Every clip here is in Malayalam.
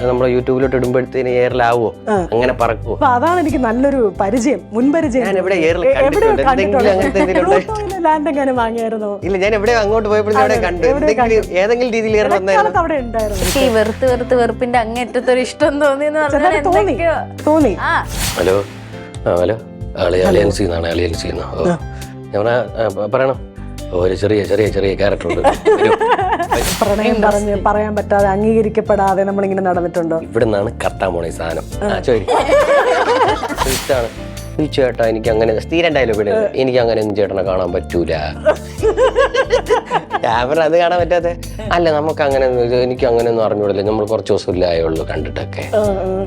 നമ്മളെ യൂട്യൂബിലോട്ട് ഇടുമ്പോഴത്തേന് എയറിലാവോ, അങ്ങനെ പറക്കുവോ? അതാണ് എനിക്ക് നല്ലൊരു പരിചയം, മുൻപരിചയം. ഞാൻ എവിടെ എയറിൽ കണ്ടിട്ടുണ്ട്, എന്തെങ്കിലും അങ്ങനത്തെ ലാൻഡ് എങ്ങനെ വാങ്ങിയായിരുന്നോ? ഇല്ല, ഞാൻ എവിടെ അങ്ങോട്ട് പോയപ്പോഴും അവിടെ കണ്ടു, ഏതെങ്കിലും രീതിയിൽ എയർ വന്നായിരുന്നു. അവിടെ ഉണ്ടായിരുന്നു. ഈ വെറുപ്പിന്റെ അങ്ങേറ്റത്തൊരു ഇഷ്ടം തോന്നി. ഹലോ ഹലോ, അലിയൻസി എന്നാണ്, അലിയൻസി എന്നാ. ഞാൻ പറയണം, ഒരു ചെറിയ ചെറിയ ചെറിയ ക്യാരക്ടർ ഉണ്ട്. പ്രണയം പറഞ്ഞ് പറയാൻ പറ്റാതെ അംഗീകരിക്കപ്പെടാതെ നമ്മളിങ്ങനെ നടന്നിട്ടുണ്ടോ? ഇവിടെ നിന്നാണ് കത്താൻ പോണ ഈ സാധനം. ഇഷ്ടമാണ് ഈ ചേട്ടാ, എനിക്ക് അങ്ങനെ സ്ഥിരം ഡയലോഗ് ഇടുന്നത്, എനിക്ക് അങ്ങനെ ഒന്നും ചേട്ടനെ കാണാൻ പറ്റൂല. ക്യാമറ അത് കാണാൻ പറ്റാതെ അല്ല, നമുക്ക് അങ്ങനെ എനിക്ക് അങ്ങനെ ഒന്നും അറിഞ്ഞൂടല്ലേ, നമ്മൾ കുറച്ച് ദിവസമില്ലേ ആയുള്ളൂ കണ്ടിട്ടൊക്കെ.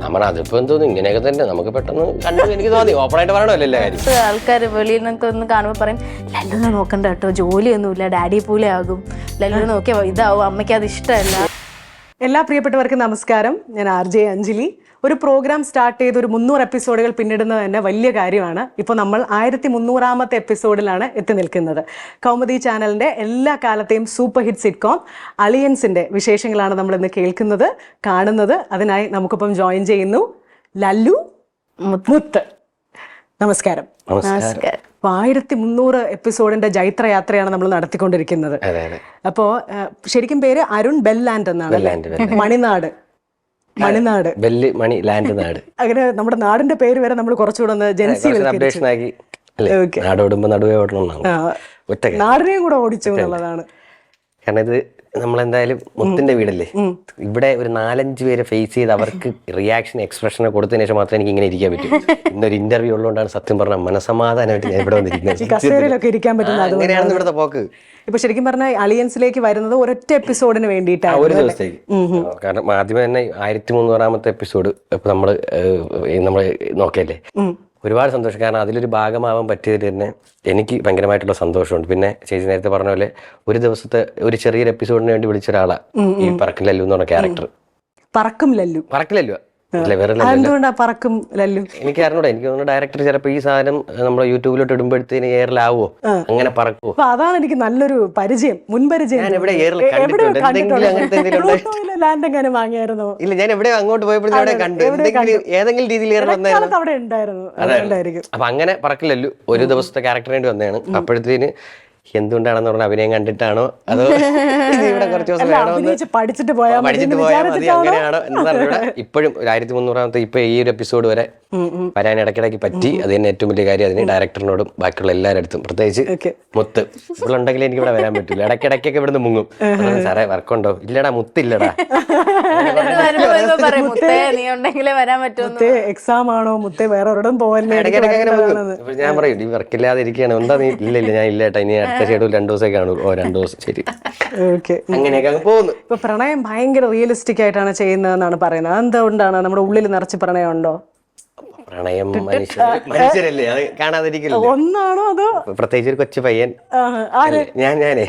നമ്മൾ അതിപ്പോ എന്തോന്നു ഇങ്ങനെയൊക്കെ തന്നെ നമുക്ക് പെട്ടെന്ന് കണ്ടു. എനിക്ക് തോന്നി ഓപ്പണായിട്ട് പറയണമല്ലോ എല്ലാ കാര്യം. ആൾക്കാർ വെളിയിൽ നിന്നൊക്കെ ഒന്ന് കാണുമ്പോൾ പറയും, ലല്ലുനെ നോക്കണ്ട കേട്ടോ, ജോലിയൊന്നുമില്ല, ഡാഡി പോലെ ആകും, ലല്ലുനെ നോക്കിയാ ഇതാവും, അമ്മയ്ക്ക് അത് ഇഷ്ടമല്ല. എല്ലാ പ്രിയപ്പെട്ടവർക്കും നമസ്കാരം. ഞാൻ RJ അഞ്ജലി. ഒരു പ്രോഗ്രാം സ്റ്റാർട്ട് ചെയ്ത് ഒരു 300 എപ്പിസോഡുകൾ പിന്നിടുന്നത് തന്നെ വലിയ കാര്യമാണ്. ഇപ്പോൾ നമ്മൾ 1300ാമത്തെ എപ്പിസോഡിലാണ് എത്തി നിൽക്കുന്നത്. കൗമുദി ചാനലിൻ്റെ എല്ലാ കാലത്തെയും സൂപ്പർ ഹിറ്റ് സിറ്റ്കോം അലിയൻസിൻ്റെ വിശേഷങ്ങളാണ് നമ്മൾ ഇന്ന് കേൾക്കുന്നത്, കാണുന്നത്. അതിനായി നമുക്കിപ്പം ജോയിൻ ചെയ്യുന്നു ലല്ലു, മുത്ത്. നമസ്കാരം. നമസ്കാരം. 1300 എപ്പിസോഡിന്റെ ജൈത്രയാത്രയാണ് നമ്മൾ നടത്തിക്കൊണ്ടിരിക്കുന്നത്. അപ്പോൾ ശരിക്കും പേര് അരുൺ ബെല്ലാൻഡ് എന്നാണ്. മണിനാട് മണി ലാൻഡ് നാട്. അങ്ങനെ നമ്മുടെ നാടിന്റെ പേര് വരെ നമ്മൾ കുറച്ചുകൂടെ ഒന്ന് നാടിനെയും കൂടെ ഓടിച്ചു എന്നുള്ളതാണ്. കാരണം ഇത് നമ്മളെന്തായാലും മുത്തിന്റെ വീടല്ലേ, ഇവിടെ ഒരു 4-5 പേരെ ഫേസ് ചെയ്ത് അവർക്ക് റിയാക്ഷൻ എക്സ്പ്രഷൻ കൊടുത്തതിന് ശേഷം മാത്രമേ എനിക്ക് ഇങ്ങനെ ഇരിക്കാൻ പറ്റും. ഇന്നൊരു ഇന്റർവ്യൂ ഉള്ളതുകൊണ്ടാണ് സത്യം പറഞ്ഞാൽ മനസമാധാനമായിട്ട് ഞാൻ ഇവിടെ വന്നിരിക്കുന്നത്. കസേരയിലൊക്കെ ഇരിക്കാൻ പറ്റുന്നത് അങ്ങനെയാണ് ഇവിടുത്തെ പോക്ക്. ഇപ്പൊ ശരിക്കും പറഞ്ഞാൽ അലിയൻസിലേക്ക് വരുന്നത് ഒരൊറ്റ എപ്പിസോഡിന് വേണ്ടിയിട്ടാണ്, ഒരു ദിവസത്തേക്ക്. കാരണം ആദ്യമേ തന്നെ 1300ാമത്തെ എപ്പിസോഡ് ഇപ്പൊ നമ്മള് നോക്കിയല്ലേ, ഒരുപാട് സന്തോഷം. കാരണം അതിലൊരു ഭാഗമാവാൻ പറ്റിയതിൽ തന്നെ എനിക്ക് ഭയങ്കരമായിട്ടുള്ള സന്തോഷമുണ്ട്. പിന്നെ ചേച്ചി നേരത്തെ പറഞ്ഞ പോലെ ഒരു ദിവസത്തെ ഒരു ചെറിയൊരു എപ്പിസോഡിന് വേണ്ടി വിളിച്ച ഒരാളാ ഈ പറക്കും ലല്ലു എന്ന് പറഞ്ഞ ക്യാരക്ടർ. പറക്കും ലല്ലു പറക്കും ലല്ലു എനിക്ക് അറിഞ്ഞൂടെ, എനിക്ക് തോന്നുന്നു ഡയറക്ടർ ചിലപ്പോ ഈ സാധനം നമ്മളെ യൂട്യൂബിലോട്ട് ഇടുമ്പോഴത്തേന് എയറിലാവോ, അങ്ങനെ പറക്കുവോ? അതാണ് എനിക്ക് നല്ലൊരു പരിചയം, മുൻപരിചയം. ഞാൻ എവിടെ എയറിൽ കണ്ടിട്ടുണ്ട്, എന്തെങ്കിലും അങ്ങനത്തെ ലാൻഡ് എങ്ങനെ വാങ്ങിയായിരുന്നോ? ഇല്ല, ഞാൻ എവിടെ അങ്ങോട്ട് പോയപ്പോഴും അവിടെ കണ്ടു, ഏതെങ്കിലും രീതിയിൽ എയർ വന്നായിരുന്നു. അവിടെ ഉണ്ടായിരുന്നു. അപ്പൊ അങ്ങനെ പറക്കില്ലല്ലോ, ഒരു ദിവസത്തെ ക്യാരക്ടർ വേണ്ടി വന്നതാണ്. അപ്പോഴത്തേന് എന്തുകൊണ്ടാണെന്ന് പറഞ്ഞ അഭിനയം കണ്ടിട്ടാണോ അതോ ഇവിടെ കുറച്ച് ദിവസം പഠിച്ചിട്ട് പോയാൽ മതി അങ്ങനെയാണോ എന്നറിഞ്ഞൂടെ. ഇപ്പോഴും 1300ാമത്തെ ഇപ്പൊ ഈ ഒരു എപ്പിസോഡ് വരെ വരാൻ ഇടയ്ക്കിടയ്ക്ക് പറ്റി. അത് തന്നെ ഏറ്റവും വലിയ കാര്യം. അതിന് ഡയറക്ടറിനോടും ബാക്കിയുള്ള എല്ലാവരുടെ അടുത്തും, പ്രത്യേകിച്ച് മുത്ത് ഇവളുണ്ടെങ്കിൽ എനിക്ക് ഇവിടെ വരാൻ പറ്റില്ല. ഇടയ്ക്കിടയ്ക്കൊക്കെ ഇവിടുന്ന് മുങ്ങും. സാറേ വർക്കുണ്ടോ? ഇല്ലടാ മുത്തില്ലടാ. എക്സാം ആണോ മുത്തേ, വേറെ ഒരിടം പോവല്ലേ? ഞാൻ പറയും ഈ വർക്കില്ലാതെ ഇരിക്കുകയാണ്, എന്താ നീ? ഇല്ല ഞാൻ ഇല്ലേട്ടാ, ഇനി അടുത്ത ഷെഡ്യൂൾ 2 ദിവസം കാണൂ. 2 ദിവസം ശരി. അങ്ങനെയൊക്കെ അങ്ങ് പോകുന്നു. ഇപ്പൊ പ്രണയം ഭയങ്കര റിയലിസ്റ്റിക് ആയിട്ടാണ് ചെയ്യുന്നതെന്നാണ് പറയുന്നത്. അതെന്തുകൊണ്ടാണ്? നമ്മുടെ ഉള്ളിൽ നിറച്ച് പ്രണയം ഉണ്ടോ? പ്രണയം മനുഷ്യരല്ലേ, അത് കാണാതിരിക്കില്ല. ഒന്നാണോ അതോ പ്രത്യേകിച്ച് ഒരു കൊച്ചു പയ്യൻ ഞാനേ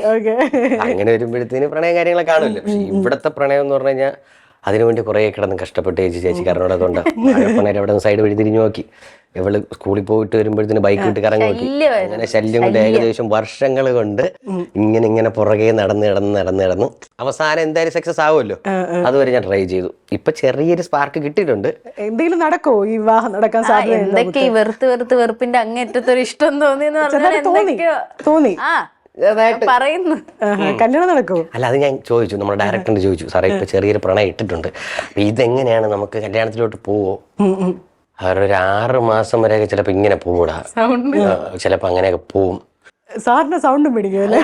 അങ്ങനെ വരുമ്പോഴത്തേന് പ്രണയം കാര്യങ്ങളൊക്കെ കാണുമല്ലോ. പക്ഷെ ഇവിടത്തെ പ്രണയം എന്ന് പറഞ്ഞു കഴിഞ്ഞാൽ അതിനുവേണ്ടി കുറെ കിടന്ന് കഷ്ടപ്പെട്ട് ചേച്ചി കാരണോട് അതുകൊണ്ട് അവിടെ സൈഡ് വഴി തിരിഞ്ഞു നോക്കി. ഇവള് സ്കൂളിൽ പോയിട്ട് വരുമ്പോഴത്തേന് ബൈക്ക് വിട്ട് കറങ്ങി നോക്കി. അങ്ങനെ ശല്യം കൊണ്ട് ഏകദേശം വർഷങ്ങൾ കൊണ്ട് ഇങ്ങനെ പുറകെ നടന്ന് അവസാനം എന്തായാലും സക്സസ് ആവുമല്ലോ. അതുവരെ ഞാൻ ട്രൈ ചെയ്തു. ഇപ്പൊ ചെറിയൊരു സ്പാർക്ക് കിട്ടിയിട്ടുണ്ട്. എന്തെങ്കിലും നടക്കോ ഈ വിവാഹം നടക്കാൻ സാധ്യത? എന്തൊക്കെ ഈ വെറുപ്പിന്റെ അങ്ങേറ്റത്തൊരു ഇഷ്ടം തോന്നി പറയുന്നു. കല്യാണം നടക്കുമോ? അല്ല, അത് ഞാൻ ചോദിച്ചു, നമ്മുടെ ഡയറക്ടറിന് ചോദിച്ചു, സാറേ ഇപ്പൊ ചെറിയൊരു പ്രണയം ഇട്ടിട്ടുണ്ട്, അപ്പൊ ഇതെങ്ങനെയാണ്, നമുക്ക് കല്യാണത്തിലോട്ട് പോവോ? അവരൊരു 6 മാസം വരെയൊക്കെ ചിലപ്പോ ഇങ്ങനെ പോകൂടാ, ചിലപ്പോ അങ്ങനെയൊക്കെ പോവും. സാറിന്റെ സൗണ്ടും പിടിക്കുമല്ലേ?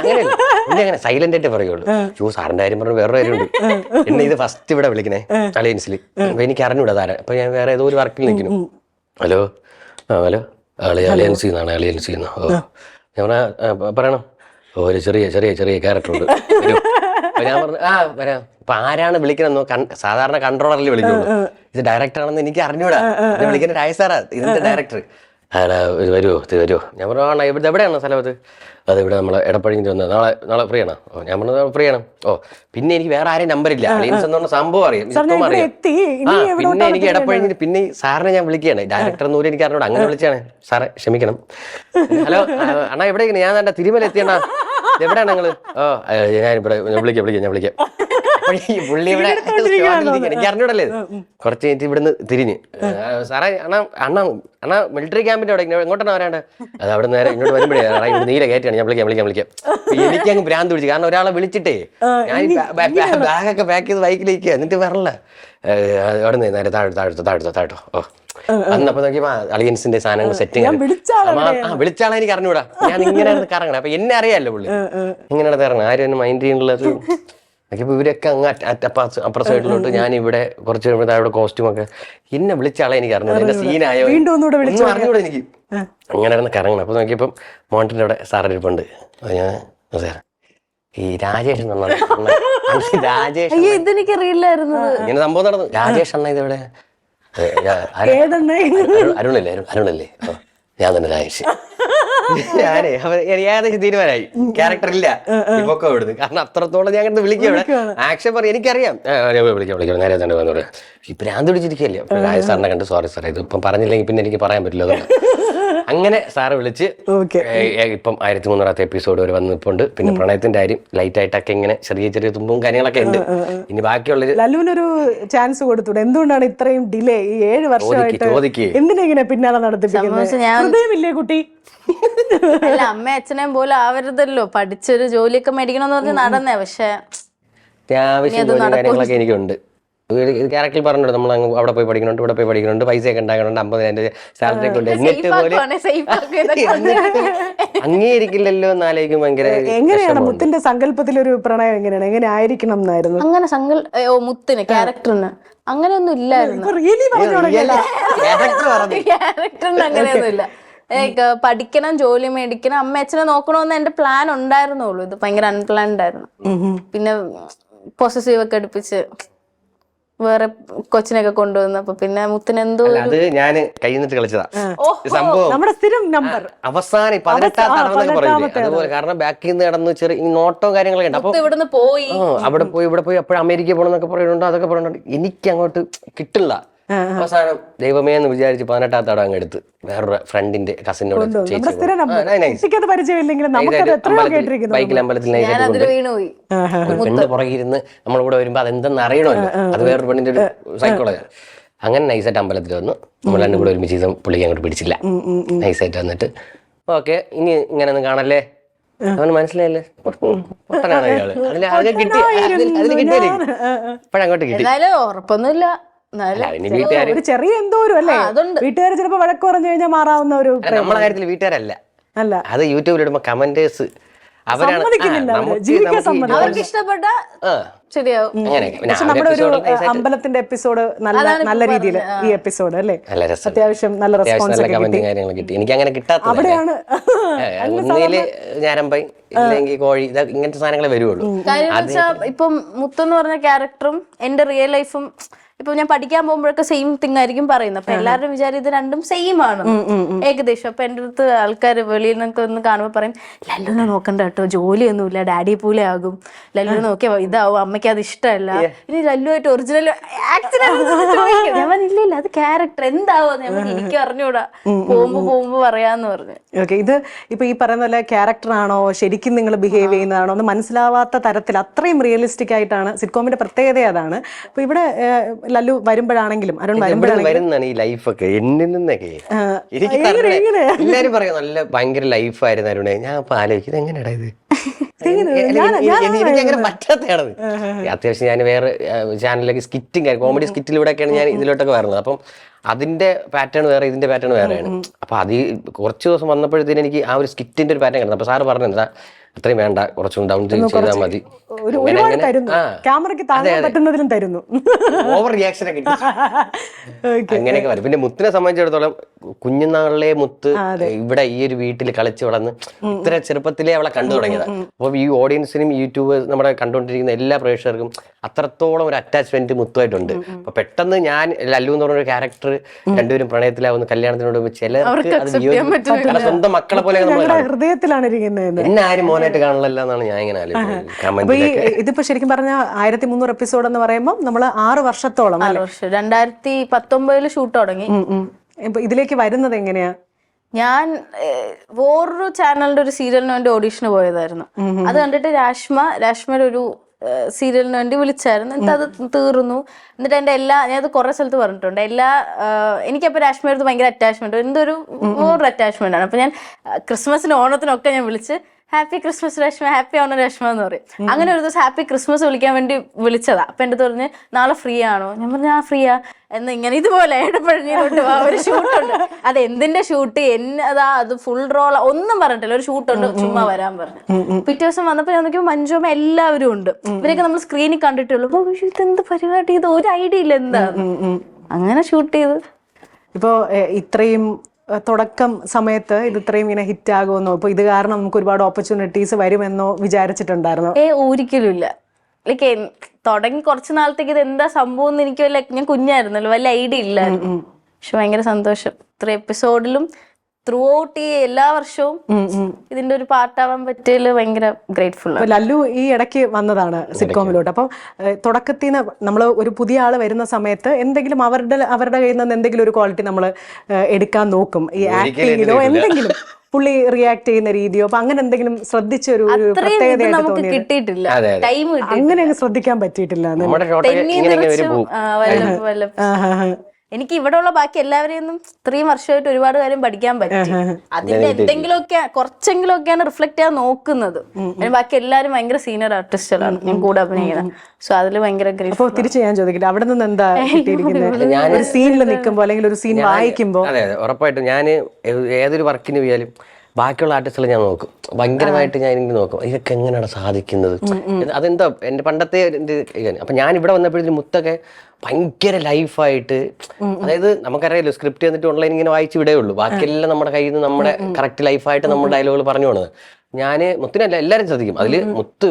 അങ്ങനെ സൈലന്റ് ആയിട്ട് പറയുള്ളൂ. സാറിന്റെ കാര്യം പറഞ്ഞു വേറെ കാര്യമുണ്ട്. എന്നെ ഇത് ഫസ്റ്റ് ഇവിടെ വിളിക്കണേ അലയൻസിൽ. അപ്പൊ എനിക്ക് അറിഞ്ഞൂടാ താരം. അപ്പൊ ഞാൻ വേറെ ഏതോ ഒരു വർക്കിൽ നിൽക്കുന്നു. ഹലോ അലയൻസി എന്നാണ്, അലയൻസി എന്ന്. ഞാൻ പറയണം, ഒരു ചെറിയ ചെറിയ ചെറിയ ക്യാരക്ടർ ഉണ്ട്. ഞാൻ പറഞ്ഞു വരാം. അപ്പൊ ആരാണ് വിളിക്കണമെന്നോ, സാധാരണ കൺട്രോളറിൽ വിളിക്കുള്ളൂ. ഇത് ഡയറക്ടർ ആണെന്ന് എനിക്ക് അറിഞ്ഞൂടാ. വിളിക്കുന്ന രായസാറാ ഇതിന്റെ ഡയറക്ടർ. വരുമോ? ഞാൻ പറഞ്ഞു ഇവിടെ എവിടെയാണോ സ്ഥലം? അത് ഇവിടെ നമ്മളെ എടപ്പഴിഞ്ഞിട്ട് വന്നത്. നാളെ ഫ്രീ ആണോ? ഞാൻ പറഞ്ഞത് ഫ്രീ ആണ്. പിന്നെ എനിക്ക് വേറെ ആരെയും നമ്പറില്ല. അലയൻസ് എന്ന് പറഞ്ഞ സംഭവം അറിയാം, പിന്നെ എനിക്ക് എടപ്പഴിഞ്ഞിട്ട് പിന്നെ സാറിനെ ഞാൻ വിളിക്കുകയാണ്. ഡയറക്ടർ എന്നൂര് എനിക്ക് അറിഞ്ഞൂടാ, അങ്ങനെ വിളിച്ചാണ്. സാറേ ക്ഷമിക്കണം. ഹലോ അണ്ണാ എവിടെയാണ്? ഞാൻ തിരുമല എത്തിയണ്ണാ. എവിടെയാണ് നിങ്ങള്? ഞാനിവിടെ ഞാൻ വിളിക്കാം. അപ്പോൾ ഈ പുള്ളി ഇവിടെ എനിക്ക് അറിഞ്ഞൂടല്ലേ കുറച്ച് കഴിഞ്ഞിട്ട് ഇവിടുന്ന് തിരിഞ്ഞ് സാറേ അണ്ണാ മിലിറ്ററി ക്യാമ്പിന്റെ അവിടെ എങ്ങോട്ടാണ് വരാണ്ട് അത് അവിടെ നേരെ ഇങ്ങോട്ട് വരുമ്പോഴേ ഇവിടെ നീല കയറ്റാണ് ഞാൻ വിളിക്കാം എനിക്ക് അങ്ങ് ഭ്രാന്ത് പിടിച്ചു കാരണം ഒരാളെ വിളിച്ചിട്ടേ ഞാൻ ബാഗൊക്കെ പാക്ക് ചെയ്ത് ബൈക്കിലേക്ക് എന്നിട്ട് വരല്ല അവിടെ നിന്ന് നേരെ താഴത്തോ ഓ അന്നപ്പോ നോക്കിയപ്പോ അലിയൻസിന്റെ സാധനങ്ങൾ സെറ്റിംഗ് വിളിച്ചാളെ എനിക്ക് അറിഞ്ഞൂടാ ഞാൻ ഇങ്ങനെ കറങ്ങണം അപ്പൊ എന്നെ അറിയാമല്ലോ പുള്ളി ഇങ്ങനെയാണ് ഇറങ്ങണം ആരും എന്നെ മൈൻഡ് ചെയ്യുന്നുള്ളത് നോക്കിയപ്പോ ഇവരൊക്കെ അങ്ങ് അപ്പുറ സൈഡിലോട്ട് ഞാൻ ഇവിടെ കുറച്ച് അവിടെ കോസ്റ്റ്യൂം ഒക്കെ എന്നെ വിളിച്ചാളെ എനിക്ക് അറിഞ്ഞൂടാ എന്റെ സീനായോ അറിഞ്ഞൂടാ എനിക്ക് അങ്ങനെ ആയിരുന്നു കറങ്ങണം അപ്പൊ നോക്കിയപ്പം മോണ്ടിന്റെ അവിടെ സാറിരിപ്പുണ്ട് ഞാൻ സാർ ഈ രാജേഷ് രാജേഷ് ഇങ്ങനെ സംഭവം നടന്നു രാജേഷ് അണ്ണ ഇതെവിടെ അരുണല്ലേ ഞാൻ തന്നെ രാജേഷ് ഞാനേ ഏകദേശം തീരുമാനമായി ക്യാരക്ടർ ഇല്ല ഇപ്പൊക്കെ ഇവിടുന്ന് കാരണം അത്രത്തോളം ഞാൻ അങ്ങനെ വിളിക്കാം ആക്ഷൻ പറയും എനിക്കറിയാം വിളിക്കാം നേരെ തന്നെ വന്നു ഈ ഭ്രാന്ത് പിടിച്ചിരിക്കല്ലേ രാജേഷ് സാറിനെ കണ്ട് സോറി സാറേ ഇത് ഇപ്പം പറഞ്ഞില്ലെങ്കിൽ പിന്നെ എനിക്ക് പറയാൻ പറ്റില്ല അതുകൊണ്ട് അങ്ങനെ സാറ് വിളിച്ച് ഇപ്പം 1300 എപ്പിസോഡ് വരെ വന്നിപ്പുണ്ട് പിന്നെ പ്രണയത്തിന്റെ കാര്യം ലൈറ്റ് ആയിട്ടൊക്കെ ഇങ്ങനെ ചെറിയ തുമ്പും കാര്യങ്ങളൊക്കെ ഉണ്ട് ഇനി ബാക്കിയുള്ളത് ലല്ലുവിനൊരു ചാൻസ് കൊടുത്തൂടെ എന്തുകൊണ്ടാണ് ഇത്രയും ഡിലേ ഈ 7 വർഷമായിട്ട് എന്തിനെ പിന്നാലെ നടത്തിപ്പില്ലേ കുട്ടി അല്ല അമ്മ അച്ഛനെയും പോലെ ആവരുതല്ലോ പഠിച്ചൊരു ജോലിയൊക്കെ മേടിക്കണമെന്ന് പറഞ്ഞ് നടന്നേ പക്ഷെ അത്യാവശ്യം കാര്യങ്ങളൊക്കെ എനിക്കുണ്ട് ക്യാരക്ടറിൽ പറഞ്ഞിട്ട് നമ്മൾ അവിടെ പോയി പഠിക്കുന്നുണ്ട് ഇവിടെ പോയി പഠിക്കുന്നുണ്ട് പൈസയൊക്കെ ഉണ്ടാക്കുന്നുണ്ട് 50,000 സാലറി ഒക്കെ ഉണ്ട് എന്നിട്ട് പോലും അംഗീകരിക്കില്ലല്ലോ എന്നാലേക്കും ഭയങ്കര എങ്ങനെയാണ് മുത്തിന്റെ സങ്കല്പത്തിലൊരു പ്രണയം എങ്ങനെ ആയിരിക്കണം എന്നായിരുന്നു അങ്ങനെ മുത്തിന് ക്യാരക്ടറിന് അങ്ങനെയൊന്നും ഇല്ലായിരുന്നു ക്യാരക്ടറിന് അങ്ങനെയൊന്നും ഇല്ല പഠിക്കണം ജോലി മേടിക്കണം അമ്മ അച്ഛനെ നോക്കണമെന്ന് എന്റെ പ്ലാൻ ഉണ്ടായിരുന്നുള്ളൂ ഇത് ഭയങ്കര അൺപ്ലാൻഡ് ആയിരുന്നു പിന്നെ പൊസസീവ് ഒക്കെ അടുപ്പിച്ച് വേറെ കൊച്ചിനൊക്കെ കൊണ്ടുവന്നപ്പോ പിന്നെ മുത്തിന് എന്തോ അത് ഞാൻ കൈന്നിട്ട് കളിച്ചതാ സംഭവം നമ്മുടെ സ്ഥിരം നമ്പർ അവസാനം 18-ാം തടവെന്നൊക്കെ പറയില്ലേ അതുപോലെ കാരണം ബാക്കിൽ നിന്ന് കിടന്ന് ചെറിയ നോട്ടോ കാര്യങ്ങളൊക്കെ ഉണ്ട് അപ്പൊ ഇവിടുന്ന് പോയി അവിടെ പോയി ഇവിടെ പോയി അപ്പോഴും അമേരിക്ക പോകണമെന്നൊക്കെ പറയുന്നുണ്ട് അതൊക്കെ പറയുന്നുണ്ട് എനിക്ക് അങ്ങോട്ട് കിട്ടില്ല അവസാനം ദൈവമേ എന്ന് വിചാരിച്ച് 18-ാം തടം അങ്ങ് എടുത്ത് വേറൊരു ഫ്രണ്ടിന്റെ കസിനോട് ബൈക്കിൽ അമ്പലത്തിൽ പെണ്ണ് പുറകിരുന്ന് നമ്മളിവിടെ വരുമ്പോ അതെന്തെന്ന് അറിയണമല്ലോ അത് വേറൊരു പെണ്ണിന്റെ ഒരു സൈക്കോളജി അങ്ങനെ നൈസായിട്ട് അമ്പലത്തിൽ വന്നു നമ്മൾ രണ്ടും കൂടെ ഒരുമിച്ച് ചെയ്ത പുള്ളിക്ക് അങ്ങോട്ട് പിടിച്ചില്ല നൈസായിട്ട് വന്നിട്ട് ഓക്കെ ഇനി ഇങ്ങനെ ഒന്നും കാണല്ലേ അവന് മനസ്സിലായല്ലേ പൊട്ടനാണ് അയാള് അതിന് കിട്ടിയ ഇപ്പഴങ്ങോട്ട് കിട്ടി ഉറപ്പൊന്നുമില്ല ഒരു ചെറിയ എന്തോരും അല്ലേ വീട്ടുകാർ ചിലപ്പോ വഴക്ക് പറഞ്ഞു കഴിഞ്ഞാൽ മാറാവുന്ന ഒരു നമ്മളെ കാര്യത്തിൽ വീട്ടുകാരല്ല അല്ല അത് യൂട്യൂബിൽ ഇടുമ്പോ കമന്റേഴ്സ് അവർക്ക് ഇഷ്ടപ്പെട്ട ശരിയാവും നമ്മുടെ ഒരു അമ്പലത്തിന്റെ എപ്പിസോഡ് നല്ല രീതിയിൽ ഈ എപ്പിസോഡ് അല്ലേ അത്യാവശ്യം നല്ല റെസ്പോൺസ് കിട്ടി എനിക്ക് അങ്ങനെ കിട്ടാത്ത അവിടെയാണ് ഒന്നില് ഞാരമ്പൈ ഇല്ലെങ്കിൽ കോഴി ഇങ്ങനത്തെ സാധനങ്ങളെ വരുള്ളൂ കാര്യം ഇപ്പം മുത്തെന്ന് പറഞ്ഞ ക്യാരക്ടറും എന്റെ റിയൽ ലൈഫും ഇപ്പൊ ഞാൻ പഠിക്കാൻ പോകുമ്പോഴൊക്കെ സെയിം തിങ് ആയിരിക്കും പറയുന്നത് അപ്പൊ എല്ലാവരും വിചാരം ഇത് രണ്ടും സെയിം ആണ് ഏകദേശം അപ്പൊ എന്റെ അടുത്ത് ആൾക്കാർ വെളിയിൽ നിന്നൊക്കെ ഒന്ന് കാണുമ്പോൾ പറയും ലല്ലുനെ നോക്കണ്ട കേട്ടോ ജോലിയൊന്നുമില്ല ഡാഡി പോലെ ആകും ലല്ലുനെ നോക്കിയ ഇതാവും അമ്മയ്ക്ക് അത് ഇഷ്ടമല്ല ഇനി ലല്ലുമായിട്ട് ഒറിജിനൽ ഞാൻ ഇല്ല അത് ക്യാരക്ടർ എന്താവും എനിക്ക് അറിഞ്ഞൂടാ പോകുമ്പോ പറയാന്ന് പറഞ്ഞു ഓക്കെ ഇത് ഇപ്പൊ ഈ പറയുന്ന പോലെ ക്യാരക്ടർ ആണോ ശരിക്കും നിങ്ങൾ ബിഹേവ് ചെയ്യുന്നതാണോ എന്ന് മനസ്സിലാവാത്ത തരത്തിൽ അത്രയും റിയലിസ്റ്റിക് ആയിട്ടാണ് സിറ്റ്കോമിന്റെ പ്രത്യേകത അതാണ് അപ്പൊ ഇവിടെ ലല്ലു വരുമ്പോഴാണെങ്കിലും അരുൺ വരുന്നതാണ് ഈ ലൈഫൊക്കെ എന്നിൽ നിന്നൊക്കെ എനിക്ക് എല്ലാരും പറയാം നല്ല ഭയങ്കര ലൈഫായിരുന്നു അരുണെ ഞാൻ ഇപ്പൊ ആലോചിക്കുന്നത് എങ്ങനെയാടാ ഇത് എനിക്കങ്ങനെ പറ്റാത്തയാണത് അത്യാവശ്യം ഞാൻ വേറെ ചാനലിലേക്ക് സ്കിറ്റും കോമഡി സ്കിറ്റിലൂടെയൊക്കെയാണ് ഞാൻ ഇതിലോട്ടൊക്കെ വരുന്നത് അപ്പം അതിന്റെ പാറ്റേൺ വേറെ ഇതിന്റെ പാറ്റേൺ വേറെയാണ് അപ്പൊ അത് കുറച്ച് ദിവസം വന്നപ്പോഴത്തേനും എനിക്ക് ആ ഒരു സ്കിറ്റിന്റെ ഒരു പാറ്റേൺ കിടന്നു അപ്പൊ സാറ് പറഞ്ഞു എന്താ അത്രയും വേണ്ട കുറച്ചും ഡൗൺ ചെയ്താൽ മതി ഓവർ റിയാക്ഷൻ ഒക്കെ അങ്ങനെയൊക്കെ വരും പിന്നെ മുത്തിനെ സംബന്ധിച്ചിടത്തോളം കുഞ്ഞുനാളിലെ മുത്ത് ഇവിടെ ഈ ഒരു വീട്ടിൽ കളിച്ച് വളർന്ന് ഇത്ര ചെറുപ്പത്തിലേ അവളെ കണ്ടു തുടങ്ങിയതാണ് അപ്പൊ ഈ ഓഡിയൻസിനും യൂട്യൂബേഴ്സ് നമ്മുടെ കണ്ടുകൊണ്ടിരിക്കുന്ന എല്ലാ പ്രേക്ഷകർക്കും അത്രത്തോളം ഒരു അറ്റാച്ച്മെന്റ് മുത്തുമായിട്ടുണ്ട് അപ്പൊ പെട്ടെന്ന് ഞാൻ ലല്ലു എന്ന് പറഞ്ഞ ഒരു ക്യാരക്ടർ രണ്ടുപേരും പ്രണയത്തിലാവുന്ന കല്യാണത്തിനോട് ചിലർക്ക് അത് സ്വന്തം മക്കളെ പോലെ ഹൃദയത്തിലാണ് ഇരിക്കുന്നത് എന്നെ ആരും മോനായിട്ട് കാണലല്ല എന്നാണ് ഞാൻ ഇങ്ങനെ ആലോചിക്കുന്നത് ഇതിപ്പോ ശരിക്കും പറഞ്ഞ 1300 എപ്പിസോഡ് എന്ന് പറയുമ്പോൾ നമ്മള് 6 വർഷത്തോളം 2019 ഷൂട്ട് തുടങ്ങി ഇതിലേക്ക് വരുന്നത് എങ്ങനെയാ ഞാൻ വേറൊരു ചാനലിന്റെ ഒരു സീരിയലിന് വേണ്ടി ഓഡീഷന് പോയതായിരുന്നു അത് കണ്ടിട്ട് രാഷ്മയുടെ ഒരു സീരിയലിന് വേണ്ടി വിളിച്ചായിരുന്നു. എന്നിട്ട് അത് തീർന്നു. എന്നിട്ട് ഞാനത് കുറെ സ്ഥലത്ത് പറഞ്ഞിട്ടുണ്ട്. എനിക്കപ്പോൾ രാഷ്മീരത്ത് ഭയങ്കര അറ്റാച്ച്മെന്റ്, എന്തൊരു വേറൊരു അറ്റാച്ച്മെന്റ് ആണ്. അപ്പൊ ഞാൻ ക്രിസ്മസിന് ഓണത്തിനൊക്കെ ഞാൻ വിളിച്ച് happy Christmas Reshma, happy Onam Reshma എന്ന് പറയും. അങ്ങനെ ഒരു ദിവസം ഹാപ്പി ക്രിസ്മസ് വിളിക്കാൻ വേണ്ടി വിളിച്ചതാ. അപ്പൊ എൻ്റെ അടുത്ത് പറഞ്ഞ് നാളെ ഫ്രീ ആണോ? ഞാൻ പറഞ്ഞു ആ ഫ്രീയാ. എന്ന് ഇങ്ങനെ ഇതുപോലെ ഇടപഴഞ്ഞിട്ട് ഒരു ഷൂട്ടുണ്ട്. അത് എന്തിന്റെ ഷൂട്ട്, എന്നതാ അത് ഫുൾ റോൾ ഒന്നും പറഞ്ഞിട്ടില്ല, ഒരു ഷൂട്ടുണ്ട്, ചുമ്മാ വരാൻ പറഞ്ഞു. പിറ്റേ ദിവസം വന്നപ്പോ ഞാൻ നോക്കിയപ്പോൾ മഞ്ജുമ്മ എല്ലാവരും ഉണ്ട്. ഇവരൊക്കെ നമ്മൾ സ്ക്രീനിൽ കണ്ടിട്ടുള്ളൂ. അപ്പൊ ഇതെന്ത് പരിപാടി, ഇത് ഒരു ഐഡിയ ഇല്ല എന്താ. അങ്ങനെ ഷൂട്ട് ചെയ്ത്. ഇപ്പോ ഇത്രയും തുടക്കം സമയത്ത് ഇത് ഇത്രയും ഇങ്ങനെ ഹിറ്റ് ആകുമെന്നോ, ഇപ്പൊ ഇത് കാരണം നമുക്ക് ഒരുപാട് ഓപ്പർച്യൂണിറ്റീസ് വരുമെന്നോ വിചാരിച്ചിട്ടുണ്ടായിരുന്നു? ഒരിക്കലും ഇല്ല. ലൈക്ക് തുടങ്ങി കുറച്ച് നാളത്തേക്ക് ഇത് എന്താ സംഭവം എന്ന് എനിക്ക് ഞാൻ കുഞ്ഞായിരുന്നല്ലോ, വലിയ ഐഡിയ ഇല്ലായിരുന്നു. പക്ഷെ ഭയങ്കര സന്തോഷം. ഇത്ര എപ്പിസോഡിലും ത്രൂ ഔട്ട് ഈ എല്ലാ വർഷവും ഇതിന്റെ ഒരു പാർട്ടാവാൻ പറ്റിയതിൽ ഭയങ്കര ഗ്രേറ്റ്ഫുൾ ആണ്. ലല്ലു ഈ ഇടയ്ക്ക് വന്നതാണ് സിറ്റ്കോമിലോട്ട്. അപ്പം തുടക്കത്തിൽ നിന്ന് നമ്മൾ ഒരു പുതിയ ആള് വരുന്ന സമയത്ത് എന്തെങ്കിലും അവരുടെ കയ്യിൽ നിന്ന് എന്തെങ്കിലും ഒരു ക്വാളിറ്റി നമ്മൾ എടുക്കാൻ നോക്കും. ഈ ആക്ടിങ്ങിലോ എന്തെങ്കിലും പുള്ളി റിയാക്ട് ചെയ്യുന്ന രീതിയോ അപ്പൊ അങ്ങനെ എന്തെങ്കിലും ശ്രദ്ധിച്ച ഒരു നമുക്ക് കിട്ടിയിട്ടില്ല, ടൈം അങ്ങനെ അങ്ങ് ശ്രദ്ധിക്കാൻ പറ്റിയിട്ടില്ല. എനിക്ക് ഇവിടെ ഉള്ള ബാക്കി എല്ലാവരെയും ഇത്രയും വർഷമായിട്ട് ഒരുപാട് കാര്യം പഠിക്കാൻ പറ്റും. അതിന്റെ എന്തെങ്കിലുമൊക്കെ കുറച്ചെങ്കിലും ഒക്കെയാണ് റിഫ്ലക്ട് ചെയ്യാൻ നോക്കുന്നത്. ബാക്കി എല്ലാവരും ഭയങ്കര സീനിയർ ആർട്ടിസ്റ്റുകളാണ് ഞാൻ കൂടെ അഭിനയിക്കുന്നത്. സോ അതിൽ ഭയങ്കര അപ്പൊ തിരിച്ച് ഞാൻ ചോദിക്കട്ടെ, അവിടെ നിന്ന് എന്താ കിട്ടിയിരിക്കുന്നത്? ഒരു സീനിൽ നിൽക്കുമ്പോ അല്ലെങ്കിൽ ഒരു സീൻ വായിക്കുമ്പോ? അതെ ഉറപ്പായിട്ടും ഞാൻ ഏതൊരു വർക്കിന് പോയാലും ബാക്കിയുള്ള ആർട്ടിസ്റ്റുകൾ ഞാൻ നോക്കും, ഭയങ്കരമായിട്ട് ഞാൻ എനിക്ക് നോക്കും ഇതൊക്കെ എങ്ങനെയാണ് സാധിക്കുന്നത്, അതെന്താ എൻ്റെ പണ്ടത്തെ അപ്പൊ ഞാൻ ഇവിടെ വന്നപ്പോഴത്തേക്കും മുത്തൊക്കെ ഭയങ്കര ലൈഫായിട്ട്, അതായത് നമുക്കറിയാലോ സ്ക്രിപ്റ്റ് എന്നിട്ട് ഓൺലൈൻ ഇങ്ങനെ വായിച്ച് വിടേ ഉള്ളൂ, ബാക്കിയെല്ലാം നമ്മുടെ കയ്യിൽ നിന്ന് നമ്മുടെ കറക്റ്റ് ലൈഫായിട്ട് നമ്മുടെ ഡയലോഗുകൾ പറഞ്ഞു പോണത്. ഞാൻ മുത്തിനല്ല എല്ലാവരും ശ്രദ്ധിക്കും. അതിൽ മുത്ത്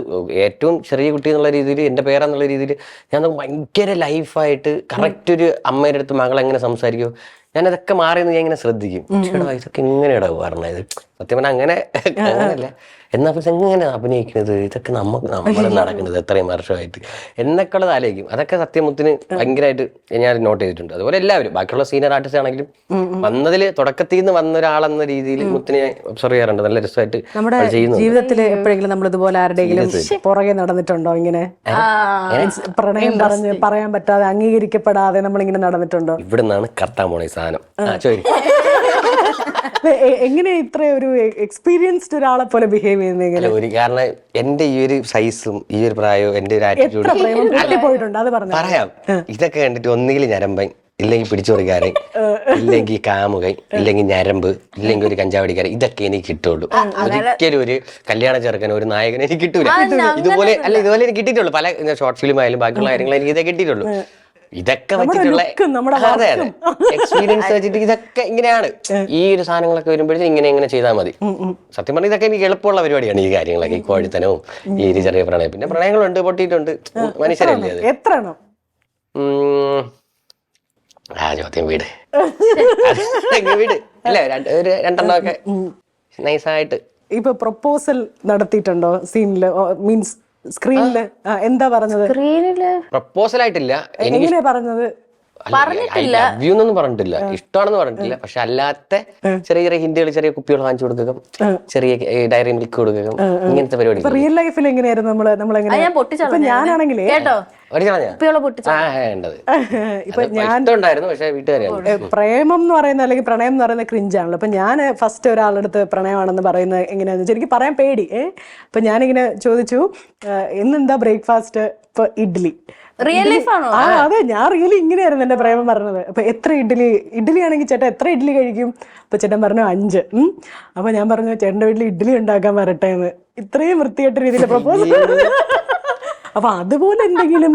ഏറ്റവും ചെറിയ കുട്ടി എന്നുള്ള രീതിയിൽ, എൻ്റെ പേരെന്നുള്ള രീതിയിൽ ഞാൻ ഭയങ്കര ലൈഫായിട്ട് കറക്റ്റ് ഒരു അമ്മയുടെ അടുത്ത് മകൾ എങ്ങനെ സംസാരിക്കുമോ ഞാനതൊക്കെ മാറിയെന്ന് ഞാൻ ഇങ്ങനെ ശ്രദ്ധിക്കും. ചേട്ടാ ഇതൊക്കെ ഇങ്ങനെയാടാ പറഞ്ഞത്, സത്യം പറഞ്ഞാൽ അങ്ങനെയല്ല, എന്നാ പക്ഷെ എങ്ങനെ അഭിനയിക്കുന്നത്, ഇതൊക്കെ നമ്മൾ നടക്കുന്നത് എത്രയും വർഷമായിട്ട് എന്നൊക്കെയുള്ളത് ആലോചിക്കും. അതൊക്കെ സത്യമുത്തിന് ഭയങ്കരമായിട്ട് ഞാൻ നോട്ട് ചെയ്തിട്ടുണ്ട്. അതുപോലെ എല്ലാവരും ബാക്കിയുള്ള സീനിയർ ആർട്ടിസ്റ്റ് ആണെങ്കിലും വന്നതിൽ തുടക്കത്തിൽ നിന്ന് വന്ന ഒരാളെന്ന രീതിയിൽ മുത്തിനെ ഒബ്സർവ് ചെയ്യാറുണ്ട്. നല്ല രസമായിട്ട് നമ്മുടെ ജീവിതത്തിൽ എപ്പോഴെങ്കിലും നമ്മൾ ഇതുപോലെ ആരുടെയെങ്കിലും പുറകെ നടന്നിട്ടുണ്ടോ? ഇങ്ങനെ പ്രണയം പറഞ്ഞ് പറയാൻ പറ്റാതെ അംഗീകരിക്കപ്പെടാതെ നമ്മളിങ്ങനെ നടന്നിട്ടുണ്ടോ? ഇവിടുന്നാണ് കർത്താൻ പോണ സാധനം. എങ്ങനെ ഇത്ര ഒരു എക്സ്പീരിയൻസ്ഡ് ഒരാളെ പോലെ ബിഹേവ് ചെയ്യുന്നത്? കാരണം എന്റെ ഈ ഒരു സൈസും ഈ ഒരു പ്രായവും എന്റെ ഒരു ആറ്റിറ്റ്യൂഡ് പറയാം. ഇതൊക്കെ കണ്ടിട്ട് ഒന്നുകിൽ ഞരമ്പൻ, ഇല്ലെങ്കിൽ പിടിച്ചുപറിക്കാരൻ, ഇല്ലെങ്കിൽ കാമുകൻ, ഇല്ലെങ്കിൽ ഞരമ്പ്, ഇല്ലെങ്കിൽ ഒരു കഞ്ചാവടിക്കാരൻ, ഇതൊക്കെ എനിക്ക് കിട്ടുള്ളൂ. ഒരിക്കലും ഒരു കല്യാണ ചെറുക്കൻ ഒരു നായകൻ എനിക്ക് കിട്ടൂല. ഇതുപോലെ എനിക്ക് കിട്ടിയിട്ടുള്ളൂ. പല ഷോർട്ട് ഫിലിം ആയാലും ബാക്കിയുള്ള കാര്യങ്ങൾ എനിക്ക് ഇതേ കിട്ടിയിട്ടുള്ളൂ. ഇതൊക്കെ വെച്ചിട്ടുള്ള അതെ എക്സ്പീരിയൻസ് വെച്ചിട്ട് ഇതൊക്കെ ഇങ്ങനെയാണ്. ഈ ഒരു സാധനങ്ങളൊക്കെ വരുമ്പോഴത്തേക്കും ഇങ്ങനെ ചെയ്താൽ മതി. സത്യം പറഞ്ഞാൽ ഇതൊക്കെ എനിക്ക് എളുപ്പമുള്ള പരിപാടിയാണ് ഈ കാര്യങ്ങളൊക്കെ, ഈ കോഴിത്തനവും ഈ ചെറിയ പ്രണയം. പിന്നെ പ്രണയങ്ങളുണ്ട്, പൊട്ടിയിട്ടുണ്ട്, മനുഷ്യരല്ലേ അത്. എത്ര ചോദ്യം വീട് അല്ലേ, രണ്ടെണ്ണമൊക്കെ നൈസായിട്ട്. ഇപ്പൊ പ്രൊപ്പോസൽ നടത്തിയിട്ടുണ്ടോ സീനില്, മീൻസ് സ്ക്രീനില്? എന്താ പറഞ്ഞത്? പ്രപ്പോസൽ ആയിട്ടില്ല. എങ്ങനെയാ പറഞ്ഞത്? പറഞ്ഞിട്ടില്ല, വ്യൂന്നൊന്നും പറഞ്ഞിട്ടില്ല, ഇഷ്ടമാണെന്ന് പറഞ്ഞിട്ടില്ല. പക്ഷെ അല്ലാത്ത ചെറിയ ചെറിയ ഹിന്ദികൾ, ചെറിയ കുപ്പികൾ വാങ്ങിച്ചു കൊടുക്കുക, ചെറിയ ഡയറി മിൽക്ക് കൊടുക്കുക, ഇങ്ങനത്തെ പരിപാടി. റിയൽ ലൈഫിൽ എങ്ങനെയായിരുന്നു ഞാനാണെങ്കിലേ പ്രേമം എന്ന് പറയുന്ന അല്ലെങ്കിൽ പ്രണയം എന്ന് പറയുന്ന ക്രിഞ്ചാണല്ലോ. അപ്പൊ ഞാൻ ഫസ്റ്റ് ഒരാളെടുത്ത് പ്രണയമാണെന്ന് പറയുന്നത് എങ്ങനെയാന്ന് വെച്ചാൽ എനിക്ക് പറയാൻ പേടി. അപ്പൊ ഞാനിങ്ങനെ ചോദിച്ചു ഇന്നെന്താ ബ്രേക്ക്ഫാസ്റ്റ്? ഇപ്പൊ ഇഡ്ഡലി. റിയൽ ലൈഫ് ആണോ? അതെ, ഞാൻ റിയലി ഇങ്ങനെയായിരുന്നു എന്റെ പ്രേമം പറഞ്ഞത്. അപ്പൊ എത്ര ഇഡ്ഡലി ആണെങ്കിൽ ചേട്ടാ എത്ര ഇഡ്ഡലി കഴിക്കും? അപ്പൊ ചേട്ടൻ പറഞ്ഞു 5. അപ്പൊ ഞാൻ പറഞ്ഞു ചേട്ടന്റെ വീട്ടിൽ ഇഡ്ഡലി ഉണ്ടാക്കാൻ വരട്ടെ എന്ന്. ഇത്രയും വൃത്തിയായിട്ട രീതിയിൽ പ്രപ്പോസ്. അപ്പൊ അതുപോലെ എന്തെങ്കിലും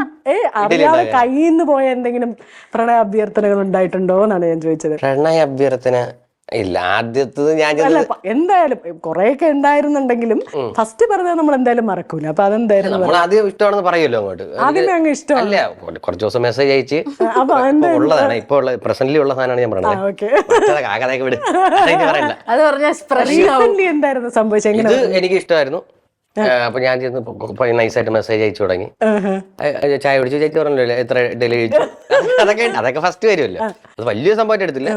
അറിയാതെ കയ്യിൽ നിന്ന് പോയ എന്തെങ്കിലും പ്രണയ അഭ്യർത്ഥനകൾ ഉണ്ടായിട്ടുണ്ടോ എന്നാണ് ഞാൻ ചോദിച്ചത്. പ്രണയ അഭ്യർത്ഥന ഇല്ല. ആദ്യത്തത് ഞാൻ എന്തായാലും കുറെയൊക്കെ ഉണ്ടായിരുന്നുണ്ടെങ്കിലും ഫസ്റ്റ് പറഞ്ഞത് നമ്മൾ എന്തായാലും മറക്കൂല. അപ്പൊ അതെന്തായിരുന്നു? നമ്മൾ ആദ്യം ഇഷ്ടമാണെന്ന് പറയുമല്ലോ അങ്ങോട്ട്. ആദ്യമേ അങ്ങ് ഇഷ്ടമല്ല, കുറച്ച് ദിവസം മെസ്സേജ് അയച്ച് ഉള്ളതാണ്, ഇപ്പൊ ഉള്ള പ്രസന്റ്ലി ഉള്ള സാധനമാണ് ഞാൻ പറഞ്ഞത്. എന്തായിരുന്നു സംഭവിച്ചത്? ഇത് എനിക്ക് ഇഷ്ടമായിരുന്നു. അപ്പൊ ഞാൻ നൈസായിട്ട് മെസ്സേജ് അയച്ചു തുടങ്ങി. ചായ കുടിച്ചു, ചേച്ചി പറഞ്ഞല്ലോ എത്ര ഡെയിലി കഴിച്ചു, അതൊക്കെ ഫസ്റ്റ് വരുമല്ലോ. അത് വലിയ സംഭവമായിട്ട് എടുത്തില്ല.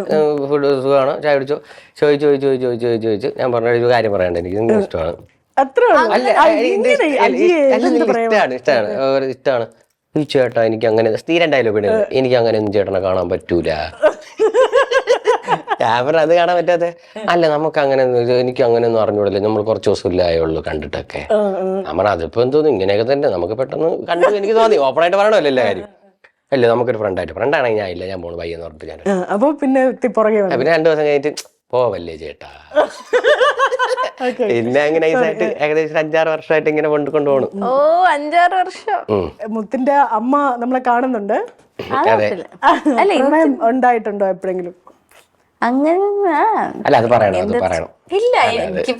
ഫുഡ് സുഖമാണ്, ചായ കുടിച്ചോ, ചോദിച്ചു. ഞാൻ പറഞ്ഞ ഒരു കാര്യം പറയണ്ട, എനിക്ക് ഇഷ്ടമാണ്. അത്രേ ഉള്ളൂ. അല്ല ഇങ്ങനെ ഇഷ്ടമാണ് ഈ ചേട്ടാ എനിക്ക് അങ്ങനെ സ്ഥിരം ഡയലോഗ് എനിക്ക് അങ്ങനെ ഒന്നും ചേട്ടനെ കാണാൻ പറ്റൂല. ക്യാമറ അത് കാണാൻ പറ്റാതെ അല്ല നമുക്ക് അങ്ങനെ എനിക്ക് അങ്ങനെ ഒന്നും അറിഞ്ഞൂടല്ലേ, നമ്മൾ കുറച്ച് ദിവസമില്ലേ ആയുള്ളൂ കണ്ടിട്ടൊക്കെ. നമ്മൾ അതിപ്പോ എന്തോന്നു ഇങ്ങനെയൊക്കെ തന്നെ നമുക്ക് പെട്ടെന്ന് കണ്ടു എനിക്ക് തോന്നി. ഓപ്പണായിട്ട് പറയണമല്ലോ എല്ലാ കാര്യം. അല്ലേ നമുക്കൊരു ഫ്രണ്ടാണെങ്കിൽ ഞാൻ ഇല്ല ഞാൻ പോണു പയ്യെന്ന് പറഞ്ഞിട്ട് ഞാൻ അപ്പൊ പിന്നെ പുറകെ പിന്നെ 2 ദിവസം കഴിഞ്ഞിട്ട് പോവല്ലേ ചേട്ടാ. പിന്നെ അങ്ങനെ നൈസായിട്ട് ഏകദേശം 5-6 വർഷമായിട്ട് ഇങ്ങനെ കൊണ്ടുപോകണം. ഓ 5-6 വർഷം. മുത്തിന്റെ അമ്മ നമ്മളെ കാണുന്നുണ്ട്. അല്ല ഉണ്ടായിട്ടുണ്ടോ എപ്പോഴെങ്കിലും? അങ്ങനെ അല്ല അത് പറയണം ഇല്ല, എനിക്ക്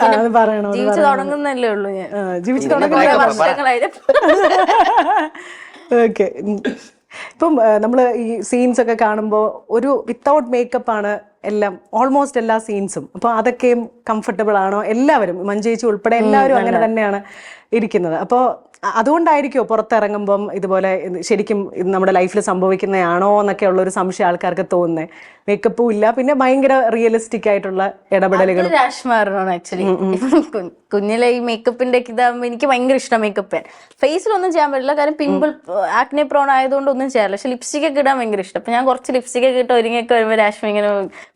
ജീവിച്ചു തുടങ്ങുന്നല്ലേ ഉള്ളൂ ഞാൻ. ജീവിച്ചു തുടങ്ങുന്ന വർഷങ്ങളായിട്ട്. ഓക്കെ. ഇപ്പം നമ്മള് ഈ സീൻസ് ഒക്കെ കാണുമ്പോൾ ഒരു വിത്തൗട്ട് മേക്കപ്പ് ആണ് എല്ലാം, ഓൾമോസ്റ്റ് എല്ലാ സീൻസും. അപ്പോൾ അതൊക്കെയും കംഫർട്ടബിൾ ആണോ? എല്ലാവരും മഞ്ജേച്ചി ഉൾപ്പെടെ എല്ലാവരും അങ്ങനെ തന്നെയാണ് ഇരിക്കുന്നത്. അപ്പോൾ അതുകൊണ്ടായിരിക്കുമോ പുറത്തിറങ്ങുമ്പം ഇതുപോലെ ശരിക്കും ഇത് നമ്മുടെ ലൈഫിൽ സംഭവിക്കുന്നതാണോ എന്നൊക്കെ ഉള്ള ഒരു സംശയം ആൾക്കാർക്ക് തോന്നുന്നത്? മേക്കപ്പും ഇല്ല, പിന്നെ ഭയങ്കര റിയലിസ്റ്റിക് ആയിട്ടുള്ള ഇടപെടലുകൾ. രാജ്മാറാണ് ആക്ച്വലി. കുഞ്ഞിലെ ഈ മേക്കപ്പിന്റെ ഒക്കെ ഇതാകുമ്പോൾ എനിക്ക് ഭയങ്കര ഇഷ്ടം മേക്കപ്പ് ചെയ്യാൻ. ഫേസിലൊന്നും ചെയ്യാൻ പറ്റില്ല, കാരണം പിമ്പിൾ ആക്നെ പ്രോൺ ആയതുകൊണ്ട് ഒന്നും ചെയ്യാറില്ല. പക്ഷെ ലിപ്സ്റ്റിക് ഒക്കെ ഇടാൻ ഭയങ്കര ഇഷ്ടം. അപ്പൊ ഞാൻ കുറച്ച് ലിപ്സ്റ്റിക് ഒക്കെ ഇട്ട് ഒരുങ്ങിയൊക്കെ വരുമ്പോൾ രാഷ്മ ഇങ്ങനെ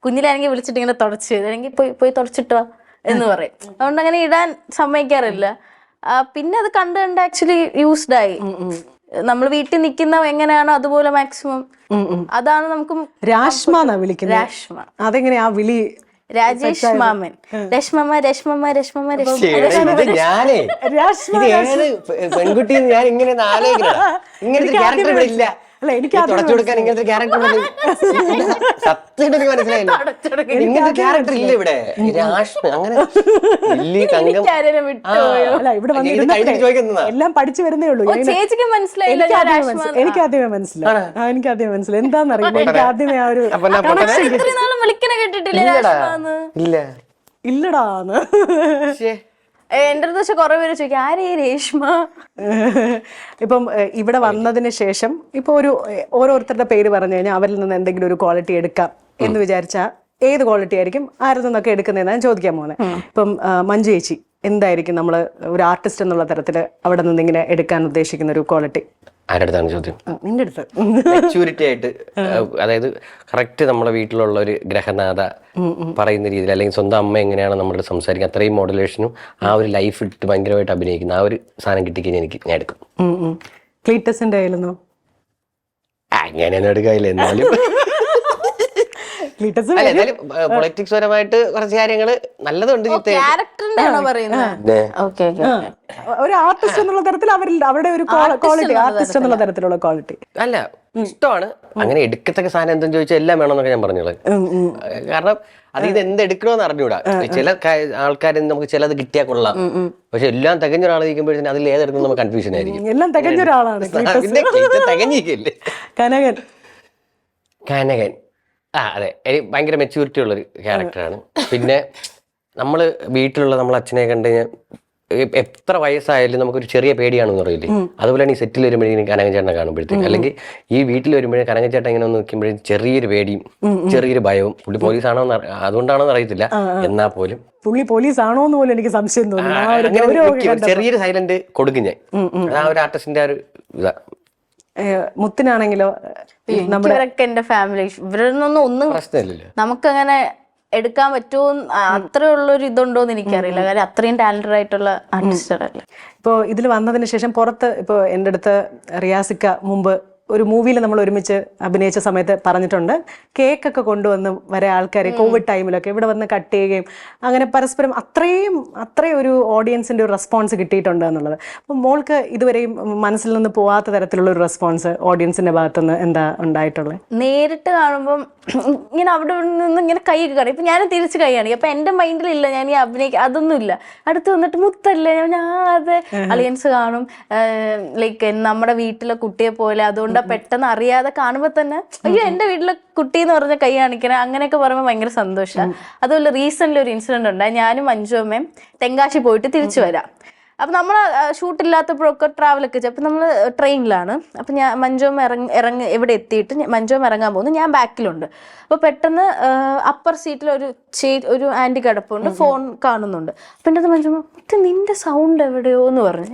കുഞ്ഞിലാണെങ്കിൽ വിളിച്ചിട്ട് ഇങ്ങനെ തുടച്ച് അല്ലെങ്കിൽ പോയി തുടച്ചിട്ടോ എന്ന് പറയും. അതുകൊണ്ട് അങ്ങനെ ഇടാൻ സമ്മതിക്കാറില്ല. പിന്നെ അത് കണ്ട് ആക്ച്വലി യൂസ്ഡ് ആയി. നമ്മൾ വീട്ടിൽ നിൽക്കുന്ന എങ്ങനെയാണോ അതുപോലെ മാക്സിമം അതാണ് നമുക്ക്. രാഷ്മ എന്നാ വിളിക്കുന്നത്. രാഷ്മ. അതെങ്ങനെയാ വിളി? രാജേഷ് മാമൻ. രശ്മമ്മ. ഞാനേ പെൺകുട്ടി ഞാൻ ഇങ്ങനെ ഇങ്ങനത്തെ ക്യാരക്ടർ ഇവിടെ ഇല്ല. തുടച്ചു കൊടുക്കാൻ ഇങ്ങനത്തെ ക്യാരക്ടർ സത്യമായിട്ട് മനസ്സിലായില്ല. ഇങ്ങനത്തെ ക്യാരക്ടർ ഇല്ല ഇവിടെ. അങ്ങനെ എല്ലാം പഠിച്ചു വരുന്നേ ഉള്ളൂ. ചേച്ചിക്ക് മനസ്സിലായില്ല. എനിക്ക് ആദ്യമേ മനസ്സിലായി. എന്താന്നറിയില്ല. എനിക്ക് ആദ്യമേ ആ ഒരു ഇല്ലടാന്ന് എന്റെ അടുത്ത് പക്ഷെ കുറെ പേര് ചോദിക്കും ആരേ രേഷ്മ. ഇപ്പം ഇവിടെ വന്നതിന് ശേഷം ഇപ്പൊ ഓരോരുത്തരുടെ പേര് പറഞ്ഞു കഴിഞ്ഞാൽ അവരിൽ നിന്ന് എന്തെങ്കിലും ഒരു ക്വാളിറ്റി എടുക്കാം എന്ന് വിചാരിച്ചാൽ ഏത് ക്വാളിറ്റി ആയിരിക്കും ആരിൽ നിന്നൊക്കെ എടുക്കുന്നതെന്ന് ഞാൻ ചോദിക്കാൻ പോകുന്നത്. ഇപ്പം മഞ്ജു ചേച്ചി എന്തായിരിക്കും നമ്മൾ ഒരു ആർട്ടിസ്റ്റ് എന്നുള്ള തരത്തിൽ അവിടെ നിന്ന് ഇങ്ങനെ എടുക്കാൻ ഉദ്ദേശിക്കുന്ന ഒരു ക്വാളിറ്റി? ആരുടെ അടുത്താണ് ചോദ്യം? നിന്റെ അടുത്ത്. മെച്യൂരിറ്റി ആയിട്ട്, അതായത് കറക്റ്റ് നമ്മുടെ വീട്ടിലുള്ള ഒരു ഗ്രഹനാഥ പറയുന്ന രീതിയിൽ, അല്ലെങ്കിൽ സ്വന്തം അമ്മ എങ്ങനെയാണ് നമ്മളോട് സംസാരിക്കുക അത്രയും മോഡുലേഷനും ആ ഒരു ലൈഫ് ഇട്ട് ഭയങ്കരമായിട്ട് അഭിനയിക്കുന്ന ആ ഒരു സാധനം കിട്ടിക്കഴിഞ്ഞാൽ ഞാൻ എടുക്കും. ക്ലീറ്റസിന്റെ കയ്യിലൊന്നോ? അങ്ങനെയൊന്നും എടുക്കാനില്ല. എന്നാലും പൊളിറ്റിക്സ് പരമായിട്ട് കുറച്ച് കാര്യങ്ങള് നല്ലതുണ്ട്. ഒരു ആർട്ടിസ്റ്റ് എന്നുള്ള തരത്തിൽ അവരുടെ ഒരു ക്വാളിറ്റി, ആർട്ടിസ്റ്റ് എന്നുള്ള തരത്തിലുള്ള ക്വാളിറ്റി അല്ല ഇഷ്ടമാണ്. അങ്ങനെ എടുക്കത്തക്ക സാധനം എന്തെന്ന് ചോദിച്ചാൽ എല്ലാം വേണമെന്നൊക്കെ ഞാൻ പറഞ്ഞോളൂ. കാരണം ഇത് എന്തെടുക്കണമെന്ന് അറിഞ്ഞൂടാ. ചില ആൾക്കാർ നമുക്ക് ചിലത് കിട്ടിയാൽ കൊള്ളാം, പക്ഷെ എല്ലാം തികഞ്ഞ ഒരാൾ ഇരിക്കുമ്പോഴത്തേനും അതിൽ ഏതെടുക്കുന്ന നമുക്ക് കൺഫ്യൂഷൻ ആയിരിക്കും. എല്ലാം തികഞ്ഞ ഒരാളാണ്. തികഞ്ഞിരിക്കില്ലേ കനകൻ. അതെ, ഭയങ്കര മെച്യൂരിറ്റി ഉള്ളൊരു ക്യാരക്ടറാണ്. പിന്നെ നമ്മൾ വീട്ടിലുള്ള നമ്മളെ അച്ഛനെ കണ്ട് കഴിഞ്ഞാൽ എത്ര വയസ്സായാലും നമുക്കൊരു ചെറിയ പേടിയാണെന്ന് പറയില്ലേ, അതുപോലെയാണ് ഈ സെറ്റിൽ വരുമ്പോഴേക്കും കനകൻ ചേട്ടനെ കാണുമ്പോഴത്തേക്ക്, അല്ലെങ്കിൽ ഈ വീട്ടിൽ വരുമ്പോഴേ കനകൻ ചേട്ടൻ ഇങ്ങനെ ഒന്ന് നിൽക്കുമ്പോഴേക്കും ചെറിയൊരു പേടിയും ചെറിയൊരു ഭയവും. പുള്ളി പോലീസാണോ അതുകൊണ്ടാണോന്ന് അറിയത്തില്ല, എന്നാൽ പോലും പുള്ളി പോലീസ് ആണോന്ന് പോലും എനിക്ക് സംശയം തോന്നുന്നു. ചെറിയൊരു സൈലന്റ് കൊടുക്കും ഞാൻ. ആ ഒരു ആർട്ടിസ്റ്റിന്റെ ഒരു ഇതാ. മുത്തിനാണെങ്കിലോ ഇവരൊക്കെ എന്റെ ഫാമിലി, ഇവരൊന്നും ഒന്നും നമുക്കങ്ങനെ എടുക്കാൻ പറ്റുമോ അത്രേ ഉള്ളൊരു ഇതുണ്ടോന്ന് എനിക്കറിയില്ല. കാര്യം അത്രയും ടാലന്റഡ് ആയിട്ടുള്ള ആർട്ടിസ്റ്റുകളല്ലേ. ഇപ്പോൾ ഇതിൽ വന്നതിന് ശേഷം പുറത്ത് ഇപ്പോൾ എൻ്റെ അടുത്ത് റിയാസിക്ക മുമ്പ് ഒരു മൂവിയിൽ നമ്മൾ ഒരുമിച്ച് അഭിനയിച്ച സമയത്ത് പറഞ്ഞിട്ടുണ്ട്, കേക്കൊക്കെ കൊണ്ടുവന്ന് വരെ ആൾക്കാർ കോവിഡ് ടൈമിലൊക്കെ ഇവിടെ വന്ന് കട്ട് ചെയ്യുകയും അങ്ങനെ പരസ്പരം അത്രയും ഒരു ഓഡിയൻസിൻ്റെ ഒരു റെസ്പോൺസ് കിട്ടിയിട്ടുണ്ട് എന്നുള്ളത്. അപ്പം മോൾക്ക് ഇതുവരെയും മനസ്സിൽ നിന്ന് പോവാത്ത തരത്തിലുള്ള ഒരു റെസ്പോൺസ് ഓഡിയൻസിൻ്റെ ഭാഗത്തുനിന്ന് എന്താ ഉണ്ടായിട്ടുള്ളത്? നേരിട്ട് കാണുമ്പം ഇങ്ങനെ അവിടെ നിന്ന് ഇങ്ങനെ കൈയൊക്കെ കാണും. ഇപ്പം ഞാൻ തിരിച്ച് കൈയാണ്. അപ്പം എൻ്റെ മൈൻഡിലില്ല ഞാൻ ഈ അതൊന്നും ഇല്ല. അടുത്ത് വന്നിട്ട് മുത്തല്ലേ ഞാൻ അതെ അളിയൻസ് കാണും, ലൈക്ക് നമ്മുടെ വീട്ടിലെ കുട്ടിയെ പോലെ. അതുകൊണ്ട് പെട്ടെന്ന് അറിയാതെ കാണുമ്പോ തന്നെ അയ്യോ എന്റെ വീട്ടിലെ കുട്ടി എന്ന് പറഞ്ഞ കൈ കാണിക്കണം, അങ്ങനെയൊക്കെ പറയുമ്പോൾ ഭയങ്കര സന്തോഷമാണ്. അതുപോലെ റീസെന്റ് ഒരു ഇൻസിഡന്റ് ഉണ്ടായി. ഞാനും മഞ്ജു അമ്മയും തെങ്കാശി പോയിട്ട് തിരിച്ചു വരാം. അപ്പം നമ്മൾ ഷൂട്ടില്ലാത്തപ്പോഴൊക്കെ ട്രാവലൊക്കെ ചെയ്യും. അപ്പം നമ്മൾ ട്രെയിനിലാണ്. അപ്പം ഞാൻ മഞ്ജുവും ഇറങ്ങി ഇവിടെ എത്തിയിട്ട് മഞ്ജുവും ഇറങ്ങാൻ പോകുന്നു, ഞാൻ ബാക്കിലുണ്ട്. അപ്പോൾ പെട്ടെന്ന് അപ്പർ സീറ്റിൽ ഒരു ആൻറ്റി കിടപ്പുണ്ട്, ഫോൺ കാണുന്നുണ്ട്. അപ്പം എൻ്റെ അടുത്ത് മഞ്ജുമ്മ ഇത് നിന്റെ സൗണ്ട് എവിടെയോ എന്ന് പറഞ്ഞു.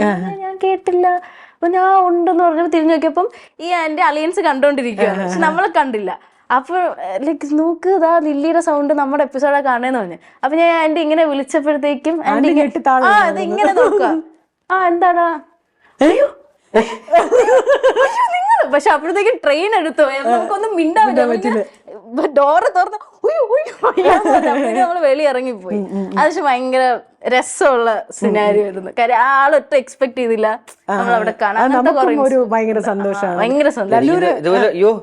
ഞാൻ കേട്ടില്ല. അപ്പൊ ഞാൻ ഉണ്ടെന്ന് പറഞ്ഞപ്പോൾ തിരിഞ്ഞു നോക്കിയപ്പം ഈ ആൻറ്റി അലയൻസ് കണ്ടോണ്ടിരിക്കുകയാണ്, പക്ഷെ നമ്മളെ കണ്ടില്ല. അപ്പൊ ലൈക്ക് നോക്ക് ഇതാ ലില്ലിയുടെ സൗണ്ട് നമ്മുടെ എപ്പിസോഡാ കാണുന്നതെന്ന് പറഞ്ഞു. അപ്പൊ ഞാൻ ആൻറ്റി ഇങ്ങനെ വിളിച്ചപ്പോഴത്തേക്കും ആൻറ്റി അത് ഇങ്ങനെ നോക്കുക, എന്താടാ അയ്യോ പക്ഷെ അപ്പോഴത്തേക്കും ട്രെയിൻ എടുത്തു, നമുക്കൊന്നും മിണ്ടാൻ പറ്റില്ല. ഡോറ് തുറന്ന് നമ്മള് വെളി ഇറങ്ങിപ്പോയി. അത് പക്ഷെ ഭയങ്കര രസമുള്ള സിനാരിയോ ആയിരുന്നു. കാര്യം ആളൊട്ടും എക്സ്പെക്ട് ചെയ്തില്ല നമ്മൾ അവിടെ കാണാൻ. ഭയങ്കര സന്തോഷമാണ്, ഭയങ്കര സന്തോഷം.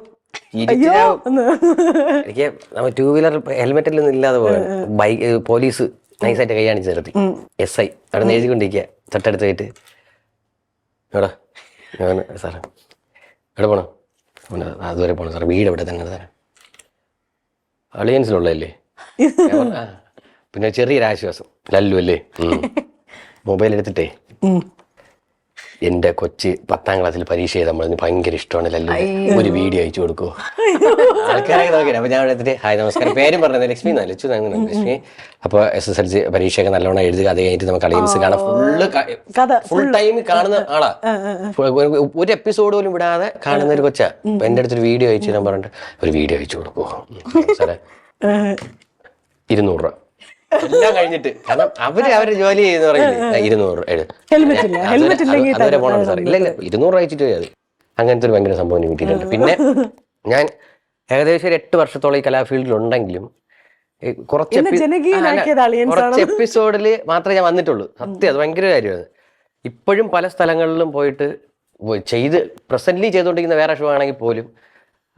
എനിക്ക് ടൂ വീലർ ഹെൽമെറ്റിലൊന്നും ഇല്ലാതെ പോയത് ബൈക്ക് പോലീസ് നൈസായിട്ട് കൈ കാണിച്ച് നിർത്തി. SI അവിടെ നിന്ന് എഴുതിക്കൊണ്ടിരിക്കുക തൊട്ടടുത്ത് പോയിട്ട് എവിടെ സാറേ എവിടെ പോണം? അതുവരെ പോണം സാർ, വീട് എവിടെ തന്നെ തരാം അളിയൻസിലുള്ളതല്ലേ. പിന്നെ ചെറിയൊരു ആശ്വാസം, ലല്ലു അല്ലേ മൊബൈൽ എടുത്തിട്ടേ എന്റെ കൊച്ച് 10ാം ക്ലാസ്സിൽ പരീക്ഷ ചെയ്താൽ ഭയങ്കര ഇഷ്ടമാണ് ലല്ലു, ഒരു വീഡിയോ അയച്ചു കൊടുക്കുമോ? ആൾക്കാരൊക്കെ നോക്കിയത്. അപ്പൊ ഞാൻ എടുത്തിട്ട് ഹായ് നമസ്കാരം, പേരും പറഞ്ഞത് ലക്ഷ്മി ലക്ഷ്മി. അപ്പൊ SSLC പരീക്ഷയൊക്കെ നല്ലോണം എഴുതുക, അത് കഴിഞ്ഞിട്ട് നമുക്ക് അലയൻസ് കാണാം. ഫുൾ ടൈം കാണുന്ന ആളാ, ഒരു എപ്പിസോഡ് പോലും വിടാതെ കാണുന്ന ഒരു കൊച്ചാ. അപ്പൊ എന്റെ അടുത്തൊരു വീഡിയോ അയച്ചു ഞാൻ പറഞ്ഞിട്ട് ഒരു വീഡിയോ അയച്ചു കൊടുക്കുമോ സാറേ? 200 രൂപ എല്ലാം കഴിഞ്ഞിട്ട്. കാരണം അവര് ജോലി ചെയ്യുന്ന പറയില്ലേ 200 അതുവരെ പോകണം സാർ. ഇല്ല 200 അയച്ചിട്ട് പോയി. അത് അങ്ങനത്തെ ഒരു ഭയങ്കര സംഭവം കിട്ടിയിട്ടുണ്ട്. പിന്നെ ഞാൻ ഏകദേശം ഒരു 8 വർഷത്തോളം ഈ കലാഫീൽഡിൽ ഉണ്ടെങ്കിലും കുറച്ച് എപ്പിസോഡിൽ മാത്രമേ ഞാൻ വന്നിട്ടുള്ളൂ. സത്യം, അത് ഭയങ്കര കാര്യമാണ്. ഇപ്പോഴും പല സ്ഥലങ്ങളിലും പോയിട്ട് പ്രസന്റ്ലി ചെയ്തുകൊണ്ടിരിക്കുന്ന വേറെ ഷോ ആണെങ്കിൽ പോലും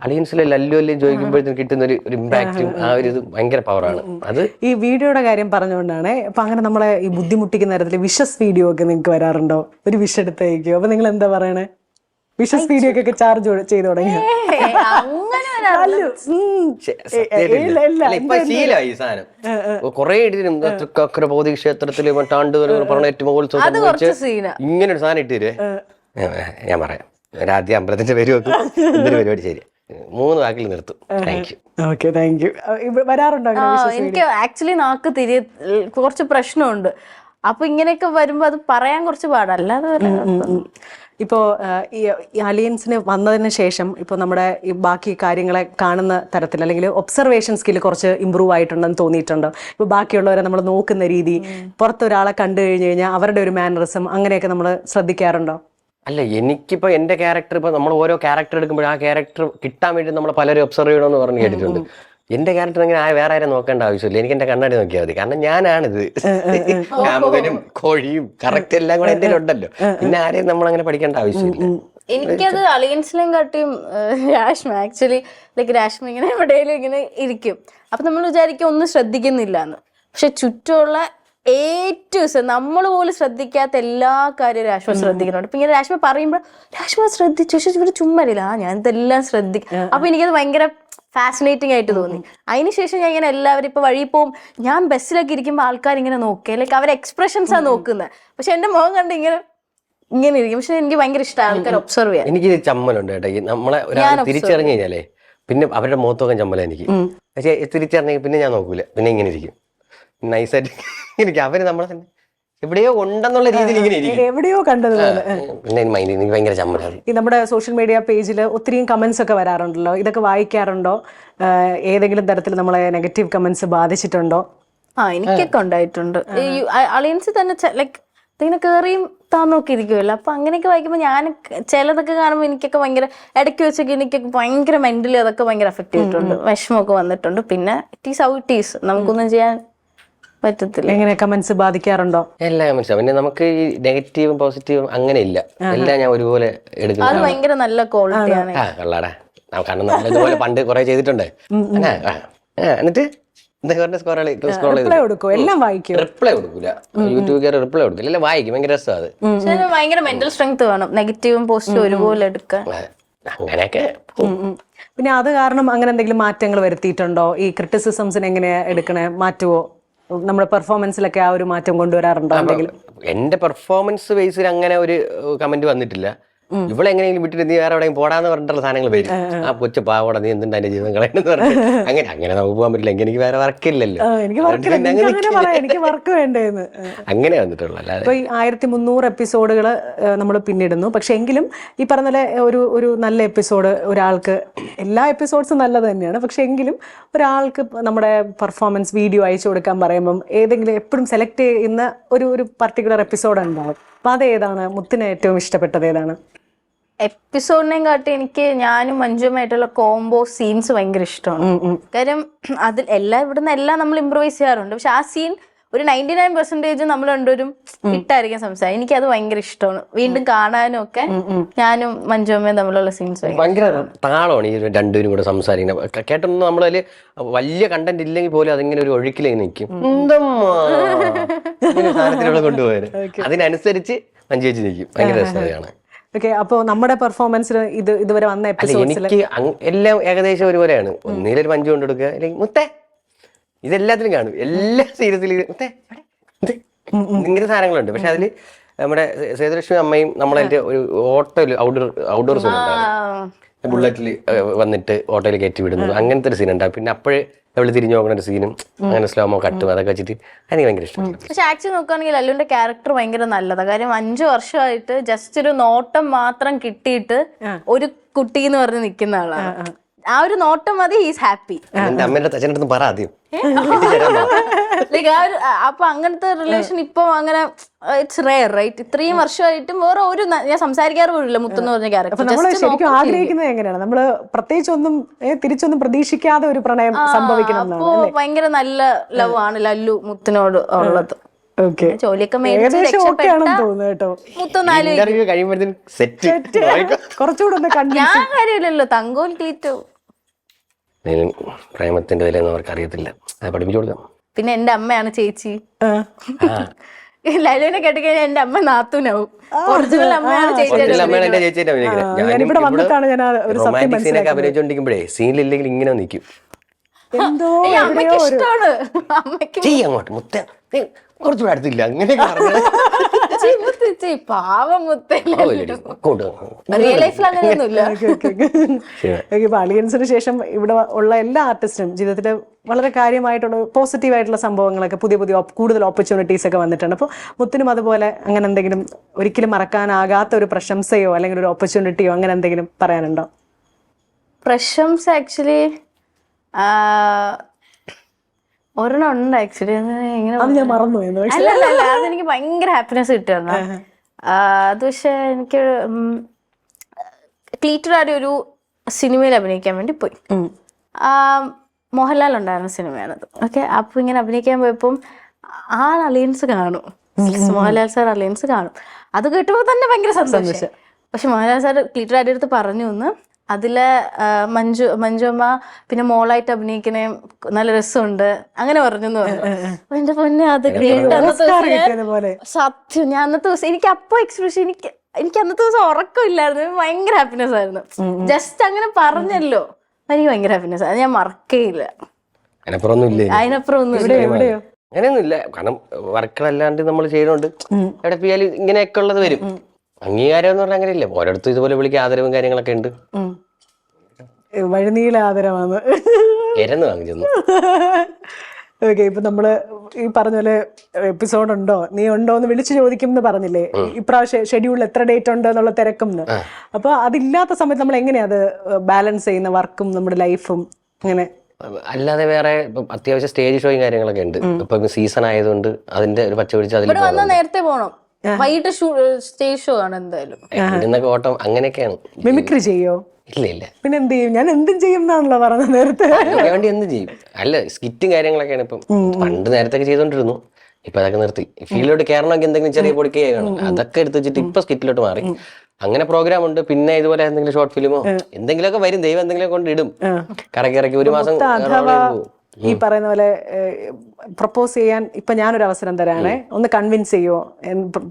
അലയൻസിലെ ലല്ലു അല്ലേ ചോദിക്കുമ്പോഴത്തേക്കും കിട്ടുന്ന ഒരു ഇമ്പാക്റ്റും ആ ഒരു ഇത് ഭയങ്കര പവറാണ്. അത് ഈ വീഡിയോയുടെ കാര്യം പറഞ്ഞുകൊണ്ടാണ്. അപ്പൊ അങ്ങനെ നമ്മളെ ഈ ബുദ്ധിമുട്ടിക്കുന്ന തരത്തില് വിഷസ് വീഡിയോ ഒക്കെ നിങ്ങൾക്ക് വരാറുണ്ടോ? ഒരു വിഷ് എടുത്തേക്കോ? അപ്പൊ നിങ്ങൾ എന്താ പറയണേ? വിഷസ് വീഡിയോ ഒക്കെ ചാർജ് ചെയ്ത് തുടങ്ങി? ഇപ്പൊ ശീലമായി ഈ സാധനം. കൊറേ തൃക്കാക്കര ഭൗതിക ക്ഷേത്രത്തില് മറ്റാണ്ട് പറഞ്ഞ മഹോത്സവം ഇങ്ങനെ ഒരു സാധനം ഇട്ട് തരുവേ. ഞാൻ പറയാം, ആദ്യം അമ്പലത്തിന്റെ പേര് വെക്കും, എന്തൊരു പരിപാടി ശരി 3 വാക്കിൽ നിർത്തും. Thank you. വരാറുണ്ടോ? എനിക്ക് ആക്ച്വലി നാക്ക് കുറച്ച് പ്രശ്നമുണ്ട്. അപ്പൊ ഇങ്ങനെയൊക്കെ വരുമ്പോ അത് പറയാൻ കുറച്ച് പാടല്ലാതെ. ഇപ്പോൾ ഈ അലയൻസിന് വന്നതിന് ശേഷം ഇപ്പോൾ നമ്മുടെ ഈ ബാക്കി കാര്യങ്ങളെ കാണുന്ന തരത്തിൽ അല്ലെങ്കിൽ ഒബ്സർവേഷൻ സ്കില്ല് കുറച്ച് ഇമ്പ്രൂവ് ആയിട്ടുണ്ടെന്ന് തോന്നിയിട്ടുണ്ടോ? ഇപ്പോൾ ബാക്കിയുള്ളവരെ നമ്മൾ നോക്കുന്ന രീതി, പുറത്തൊരാളെ കണ്ടു കഴിഞ്ഞു കഴിഞ്ഞാൽ അവരുടെ ഒരു മാനറിസം അങ്ങനെയൊക്കെ നമ്മൾ ശ്രദ്ധിക്കാറുണ്ടോ? അല്ല, എനിക്കിപ്പോ എന്റെ ക്യാരക്ടർ ഇപ്പൊ നമ്മൾ ഓരോ ക്യാരക്ടർ എടുക്കുമ്പോൾ ആ ക്യാരക്ടർ കിട്ടാൻ വേണ്ടി നമ്മൾ പലരും ഒബ്സർവ് ചെയ്യണമെന്ന് പറഞ്ഞ് കേട്ടിട്ടുണ്ട്. എന്റെ ക്യാരക്ടർ ഇങ്ങനെ വേറെ ആരും നോക്കേണ്ട ആവശ്യമില്ല, എനിക്ക് എന്റെ കണ്ണാടി നോക്കിയാൽ മതി. കാരണം ഞാനാണിത്, കാമുകനും കോഴിയും കറക്റ്റ് എല്ലാം കൂടെ എന്റെ ഉണ്ടല്ലോ. പിന്നെ ആരെയും നമ്മൾ അങ്ങനെ പഠിക്കേണ്ട ആവശ്യമില്ല. എനിക്കത് അലയൻസിലേം കാട്ടിയും രാഷ്മ ആക്ച്വലി ലൈക്ക് രാഷ്മ ഇങ്ങനെ എവിടെയെങ്കിലും ഇങ്ങനെ ഇരിക്കും. അപ്പൊ നമ്മൾ വിചാരിക്കും ഒന്നും ശ്രദ്ധിക്കുന്നില്ല എന്ന്. പക്ഷെ ചുറ്റുമുള്ള ഏറ്റവും നമ്മൾ പോലും ശ്രദ്ധിക്കാത്ത എല്ലാ കാര്യവും രാഷ്മ ശ്രദ്ധിക്കുന്നുണ്ട്. ഇപ്പൊ ഇങ്ങനെ രാഷ്മ പറയുമ്പോൾ രാഷ്മ ശ്രദ്ധിച്ചു, പക്ഷെ ഇവര് ചുമ്മാരില്ല ഞാൻ ഇതെല്ലാം ശ്രദ്ധിക്കും. അപ്പൊ എനിക്കത് ഭയങ്കര ഫാസിനേറ്റിംഗ് ആയിട്ട് തോന്നി. അതിനുശേഷം ഞാൻ ഇങ്ങനെ എല്ലാവരും ഇപ്പൊ വഴി പോവും, ഞാൻ ബസ്സിലൊക്കെ ഇരിക്കുമ്പോൾ ആൾക്കാർ ഇങ്ങനെ നോക്കുക, ലൈക്ക് അവർ എക്സ്പ്രഷൻസാ നോക്കുന്നത്. പക്ഷെ എന്റെ മുഖം കണ്ട് ഇങ്ങനെ ഇരിക്കും. പക്ഷെ എനിക്ക് ഭയങ്കര ഇഷ്ടമാണ് ആൾക്കാർ ഒബ്സർവ് ചെയ്യാൻ. എനിക്ക് ചമ്മലുണ്ട് കേട്ടോ, നമ്മളെ ഒരാൾ തിരിച്ചറിഞ്ഞു കഴിഞ്ഞാലേ പിന്നെ അവരുടെ മുഖത്തൊക്കെ ചമ്മല എനിക്ക്. പക്ഷെ തിരിച്ചറിഞ്ഞെങ്കിൽ പിന്നെ ഞാൻ നോക്കൂല, പിന്നെ ഇങ്ങനെ ഇരിക്കും നൈസായിട്ട്. എനിക്ക് അവര് നമ്മളെ തന്നെ എവിടെയോ ഉണ്ടെന്നുള്ള രീതിയിൽ ഇങ്ങനെ ഇരിക്കും, എവിടെയോ കണ്ടതുപോലെ. പിന്നെ എനിക്ക് ഭയങ്കര ചമ്മലാണ്. ഈ നമ്മുടെ സോഷ്യൽ മീഡിയ പേജിൽ ഒത്തിരിയും കമന്റ്സ് ഒക്കെ വരാറുണ്ടല്ലോ, ഇതൊക്കെ വായിക്കാറുണ്ടോ? ഏതെങ്കിലും തരത്തിൽ നമ്മളെ നെഗറ്റീവ് കമന്റ്സ് ബാധിച്ചിട്ടുണ്ടോ? എനിക്കൊക്കെ ഉണ്ടായിട്ടുണ്ട്. അലയൻസ് തന്നെ ലൈക്ക് ഇങ്ങനെ കയറിയും താൻ നോക്കിയിരിക്കുമല്ലോ. അപ്പൊ അങ്ങനെയൊക്കെ വായിക്കുമ്പോൾ ഞാൻ ചിലതൊക്കെ കാണുമ്പോൾ എനിക്കൊക്കെ ഭയങ്കര ഇടയ്ക്ക് വെച്ചൊക്കെ എനിക്കൊക്കെ ഭയങ്കര മെന്റലി അതൊക്കെ ഭയങ്കര അഫക്റ്റ് ചെയ്തിട്ടുണ്ട്, വിഷമമൊക്കെ വന്നിട്ടുണ്ട്. പിന്നെ it is how it is, നമുക്കൊന്നും ചെയ്യാൻ പറ്റത്തില്ല. എങ്ങനെ കമന്റ്സ് ബാധിക്കാറുണ്ടോ? എല്ലാ കമന്റ്സും. പിന്നെ നമുക്ക് ഈ നെഗറ്റീവും പോസിറ്റീവും അങ്ങനെ ഇല്ല, എല്ലാം ഞാൻ ഒരുപോലെ എടുക്കുന്നു. അത് ഭയങ്കര നല്ല ക്വാളിറ്റിയാണ്. കള്ളാടാ കാരണം നമ്മൾ ഇതുപോലെ പണ്ട് കുറെ ചെയ്തിട്ടുണ്ട്. എന്നിട്ട് റിപ്ലൈ കൊടുക്കൂല, യൂട്യൂബ് റിപ്ലൈ കൊടുക്കില്ല, എല്ലാം വായിക്കും. ഭയങ്കര രസമാണ് അത്. ഭയങ്കര മെന്റൽ സ്ട്രെങ്ത് വേണം നെഗറ്റീവും പോസിറ്റീവും ഒരുപോലെ എടുക്കാൻ. അങ്ങനെയൊക്കെ. പിന്നെ അത് കാരണം അങ്ങനെ എന്തെങ്കിലും മാറ്റങ്ങൾ വരുത്തിയിട്ടുണ്ടോ? ഈ ക്രിറ്റിസിസംസിന് എങ്ങനെയാ എടുക്കണേ, മാറ്റുവോ? നമ്മുടെ പെർഫോമൻസിലൊക്കെ ആ ഒരു മാറ്റം കൊണ്ടുവരാറുണ്ടോ എന്തെങ്കിലും? എന്റെ പെർഫോമൻസ് ബേസിൽ അങ്ങനെ ഒരു കമന്റ് വന്നിട്ടില്ല. ഇവളെങ്ങനെയെങ്കിലും വിട്ടിട്ട് നീ വേറെ എവിടെയും പോടാന്ന് പറഞ്ഞിട്ടുള്ള സാധനങ്ങൾ വരും. ആ കൊച്ചു പാവോടെ നീ എന്തുണ്ട് അതിന്റെ ജീവിതം കളയെന്ന് പറഞ്ഞു. അങ്ങനെ നമുക്ക് പോകാൻ പറ്റില്ല. എനിക്ക് വേറെ വർക്കില്ലല്ലോ, എനിക്ക് വർക്ക് വേണ്ടേന്ന് അങ്ങനെ വന്നിട്ടുള്ളൂ. അല്ലാതെ ഇപ്പൊ ഈ 1300 എപ്പിസോഡുകൾ നമ്മൾ പിന്നിടുന്നു. പക്ഷെ എങ്കിലും ഈ പറഞ്ഞ പോലെ ഒരു നല്ല എപ്പിസോഡ് ഒരാൾക്ക്, എല്ലാ എപ്പിസോഡ്സും നല്ലത് തന്നെയാണ്, പക്ഷെ എങ്കിലും ഒരാൾക്ക് നമ്മുടെ പെർഫോമൻസ് വീഡിയോ അയച്ചു കൊടുക്കാൻ പറയുമ്പം ഏതെങ്കിലും എപ്പോഴും സെലക്ട് ചെയ്യുന്ന ഒരു പർട്ടിക്കുലർ എപ്പിസോഡ് ഉണ്ടാവും. അപ്പൊ അതേതാണ് മുത്തിന് ഏറ്റവും ഇഷ്ടപ്പെട്ടത്? ഏതാണ് എപ്പിസോഡിനെയും കാട്ടി എനിക്ക് ഞാനും മഞ്ജുമായിട്ടുള്ള കോംബോ സീൻസ് ഭയങ്കര ഇഷ്ടമാണ്. കാര്യം അതിൽ ഇവിടുന്ന് എല്ലാം നമ്മൾ ഇംപ്രൂവൈസ് ചെയ്യാറുണ്ട്, പക്ഷെ ആ സീൻ ഒരു 99% നമ്മൾ രണ്ടുപേരും ഇട്ടായിരിക്കും സംസാരം. എനിക്കത് ഭയങ്കര ഇഷ്ടമാണ്. വീണ്ടും കാണാനും ഒക്കെ ഞാനും മഞ്ജുമ്മയും തമ്മിലുള്ള സീൻസ് ഭയങ്കര താളമാണ് ഈ രണ്ടുപേരും കൂടെ സംസാരിക്കുന്നത്. കേട്ടൊന്നും നമ്മളതിൽ വലിയ കണ്ടന്റ് ഇല്ലെങ്കിൽ പോലും അതിങ്ങനെ ഒരു ഒഴുക്കിലേക്ക് നിൽക്കും. സാധനത്തിലുള്ള കൊണ്ടുപോയത് അതിനനുസരിച്ച് മഞ്ജു ചേച്ചി നിൽക്കും. ഭയങ്കര രസമാണ്. ഓക്കെ, അപ്പൊ നമ്മുടെ പെർഫോമൻസിൽ ഇതുവരെ വന്ന എപ്പിസോഡ്സിൽ എനിക്ക് എല്ലാം ഏകദേശം ഒരുപോലെയാണ്. ഒന്നിലൊരു മഞ്ജു കൊണ്ട് കൊടുക്കുക, അല്ലെങ്കിൽ മുത്തേ, ഇതെല്ലാത്തിലും കാണും. എല്ലാ സീരിയസിലും മുത്തേ ഇങ്ങനെ സാധനങ്ങളുണ്ട്. പക്ഷെ അതില് നമ്മുടെ സേതുലക്ഷ്മി അമ്മയും നമ്മളതിന്റെ ഒരു ഓട്ടോയിൽ ഔട്ട്ഡോർ സീൻ ഉണ്ടാവും. ബുള്ളറ്റിൽ വന്നിട്ട് ഓട്ടോയിൽ കയറ്റി വിടുന്നത്, അങ്ങനത്തെ ഒരു സീൻ ഉണ്ടാവും. പിന്നെ അപ്പോഴേ അവള് തിരിഞ്ഞു നോക്കുന്ന ഒരു സീനും അങ്ങനെ സ്ലോമോ കട്ടും അതൊക്കെ വെച്ചിട്ട് എനിക്ക് ഭയങ്കര ഇഷ്ടമാണ്. പക്ഷെ ആക്ച്വലി നോക്കുകയാണെങ്കിൽ അല്ലുവിന്റെ ക്യാരക്ടർ ഭയങ്കര നല്ലതാണ്. കാര്യം 5 വർഷമായിട്ട് ജസ്റ്റ് ഒരു നോട്ടം മാത്രം കിട്ടിയിട്ട് ഒരു കുട്ടി എന്ന് പറഞ്ഞ് നിൽക്കുന്ന ആളാണ്. ആ ഒരു നോട്ടം മതി, ഹീസ് ഹാപ്പി. എന്റെ അമ്മേന്റെ അച്ഛൻ്റെ അടുത്ത് പറ ആദ്യം. അപ്പൊ അങ്ങനത്തെ റിലേഷൻ ഇപ്പൊ അങ്ങനെ ഇറ്റ്സ് റെയർ, റൈറ്റ്? ഇത്രയും വർഷമായിട്ടും വേറെ ഒരു ഞാൻ സംസാരിക്കാറ് പോലില്ല മുത്തെന്ന് പറഞ്ഞ ക്യാരക്ടർ. നമ്മള് ശരിക്കും ആഗ്രഹിക്കുന്നത് എങ്ങനെയാണ്? നമ്മള് പ്രത്യേകിച്ചൊന്നും തിരിച്ചൊന്നും പ്രതീക്ഷിക്കാതെ ഒരു പ്രണയം സംഭവിക്കണം. അപ്പോ ഭയങ്കര നല്ല ലവ് ആണ് ലല്ലു മുത്തിനോട് ഉള്ളത്. ജോലിയൊക്കെ ഞാൻ കാര്യമില്ലല്ലോ, തങ്കോൽ ക്ലീറ്റോ പ്രേമത്തിന്റെ വില അവർക്ക് അറിയത്തില്ല, പഠിപ്പിച്ചു കൊടുക്കാം. പിന്നെ എന്റെ അമ്മയാണ് ചേച്ചി. ലലുവിനെ കേട്ടുകഴിഞ്ഞാൽ എന്റെ അമ്മ നാത്തൂനാവും. ഒറിജിനൽ അമ്മയാണ് ചേച്ചി. റൊമാൻറ്റിക് സീനൊക്കെ അഭിനയിച്ചോണ്ടിരിക്കുമ്പോഴേ സീനിലില്ലെങ്കിൽ ഇങ്ങനെ നിൽക്കും. അമ്മയ്ക്ക് ഇഷ്ടമാണ്. അമ്മയ്ക്ക് അങ്ങോട്ട് മുത്ത കുറച്ചുകൂടെ അടുത്തില്ല, അങ്ങനെ പാവം റിയൽ ലൈഫിൽ അങ്ങനെയൊന്നുമില്ല. ഇപ്പൊ അലിയൻസിന് ശേഷം ഇവിടെ ഉള്ള എല്ലാ ആർട്ടിസ്റ്റിനും ജീവിതത്തില് വളരെ കാര്യമായിട്ടുള്ള പോസിറ്റീവായിട്ടുള്ള സംഭവങ്ങളൊക്കെ പുതിയ കൂടുതൽ ഓപ്പർച്യൂണിറ്റീസ് ഒക്കെ വന്നിട്ടുണ്ട്. അപ്പോൾ മുത്തിനും അതുപോലെ അങ്ങനെ എന്തെങ്കിലും ഒരിക്കലും മറക്കാനാകാത്ത ഒരു പ്രശംസയോ അല്ലെങ്കിൽ ഒരു ഓപ്പർച്യൂണിറ്റിയോ അങ്ങനെ എന്തെങ്കിലും പറയാനുണ്ടോ? പ്രശംസ ആക്ച്വലി ഒരെണ്ണം ഉണ്ട് ആക്ച്വലി. ഞാൻ മറന്നുപോയി. അല്ലല്ല, അതെനിക്ക് ഭയങ്കര ഹാപ്പിനെസ് കിട്ടുമായിരുന്നു. അത് പക്ഷെ എനിക്ക് ക്ലീറ്ററാടി ഒരു സിനിമയിൽ അഭിനയിക്കാൻ വേണ്ടി പോയി. മോഹൻലാൽ ഉണ്ടായിരുന്ന സിനിമയാണത്. ഓക്കെ, അപ്പൊ ഇങ്ങനെ അഭിനയിക്കാൻ പോയപ്പം അലയൻസ് കാണും, മോഹൻലാൽ സാർ അലയൻസ് കാണും. അത് കേട്ടപ്പോൾ തന്നെ ഭയങ്കര സന്തോഷം. പക്ഷെ മോഹൻലാൽ സാർ ക്ലീറ്ററാടി അടുത്ത് പറഞ്ഞു എന്ന് അതിലെ മഞ്ജുമ്മ പിന്നെ മോളായിട്ട് അഭിനയിക്കണേ നല്ല രസമുണ്ട് അങ്ങനെ പറഞ്ഞു. എന്റെ പൊന്നെ, അത് സത്യം ഞാൻ അന്നത്തെ ദിവസം എനിക്ക് അപ്പൊ എക്സ്പ്രഷൻ എനിക്ക് അന്നത്തെ ദിവസം ഉറക്കമില്ലായിരുന്നു. ഭയങ്കര ഹാപ്പിനെസ് ആയിരുന്നു. ജസ്റ്റ് അങ്ങനെ പറഞ്ഞല്ലോ, എനിക്ക് ഭയങ്കര ഹാപ്പിനെസ്. അത് ഞാൻ മറക്കേയില്ല. അതിനപ്പുറം അങ്ങനെയൊന്നുമില്ല. കാരണം വർക്കുകളല്ലാണ്ട് നമ്മൾ ചെയ്യുന്നുണ്ട്. എവിടെ പോയാലും ഇങ്ങനെയൊക്കെ ഉള്ളത് വരും. അംഗീകാരം എന്ന് പറഞ്ഞാൽ അങ്ങനെയില്ല. ഓരോരുത്തർ ഇതുപോലെ വിളിക്കുക, ആദരവും കാര്യങ്ങളൊക്കെ ഉണ്ട്. വഴിനീള ആദരവാണ്. ഓക്കെ, ഇപ്പൊ നമ്മള് ഈ പറഞ്ഞ പോലെ എപ്പിസോഡ് ഉണ്ടോ നീ ഉണ്ടോ എന്ന് വിളിച്ചു ചോദിക്കും എന്ന് പറഞ്ഞില്ലേ, ഇപ്രാവശ്യം ഷെഡ്യൂളിൽ എത്ര ഡേറ്റ് ഉണ്ട് എന്നുള്ള തിരക്കും. അപ്പൊ അതില്ലാത്ത സമയത്ത് നമ്മൾ എങ്ങനെയാ അത് ബാലൻസ് ചെയ്യുന്ന, വർക്കും നമ്മുടെ ലൈഫും? അങ്ങനെ അല്ലാതെ വേറെ അത്യാവശ്യം സ്റ്റേജ് ഷോയും കാര്യങ്ങളൊക്കെ ഉണ്ട്. ഇപ്പൊ സീസൺ ആയതുകൊണ്ട് അതിന്റെ ഒരു പച്ച പിടിച്ച് അതിൽ നേരത്തെ പോണം. വൈകിട്ട് സ്റ്റേജ് ഷോ ആണ് എന്തായാലും. ഓട്ടം അങ്ങനെയൊക്കെയാണ്. മിമിക്രി ചെയ്യോ? ഇല്ല. പിന്നെ എന്ത് ചെയ്യും? ഞാൻ എന്തും ചെയ്യും എന്നാണല്ലോ പറഞ്ഞത് നേരത്തെ. വേണ്ടി എന്ത് ചെയ്യും? അല്ല, സ്കിറ്റും കാര്യങ്ങളൊക്കെയാണ് ഇപ്പം. പണ്ട് നേരത്തെ ചെയ്തോണ്ടിരുന്നു, ഇപ്പൊ അതൊക്കെ നിർത്തി. ഫീൽഡിലോട്ട് കയറണമെങ്കിൽ എന്തെങ്കിലും ചെറിയ പൊടിക്കുകയാണ്, അതൊക്കെ എടുത്ത് വെച്ചിട്ട് ഇപ്പൊ സ്കിറ്റിലോട്ട് മാറി. അങ്ങനെ പ്രോഗ്രാം ഉണ്ട്. പിന്നെ ഇതുപോലെ എന്തെങ്കിലും ഷോർട്ട് ഫിലിമോ എന്തെങ്കിലുമൊക്കെ വരും. ദൈവം എന്തെങ്കിലും കൊണ്ട് ഇടും. കറക്കി ഒരു മാസം. ഈ പറയുന്ന പോലെ പ്രപ്പോസ് ചെയ്യാൻ ഇപ്പൊ ഞാനൊരു അവസരം തരാണേ, ഒന്ന് കൺവിൻസ് ചെയ്യോ?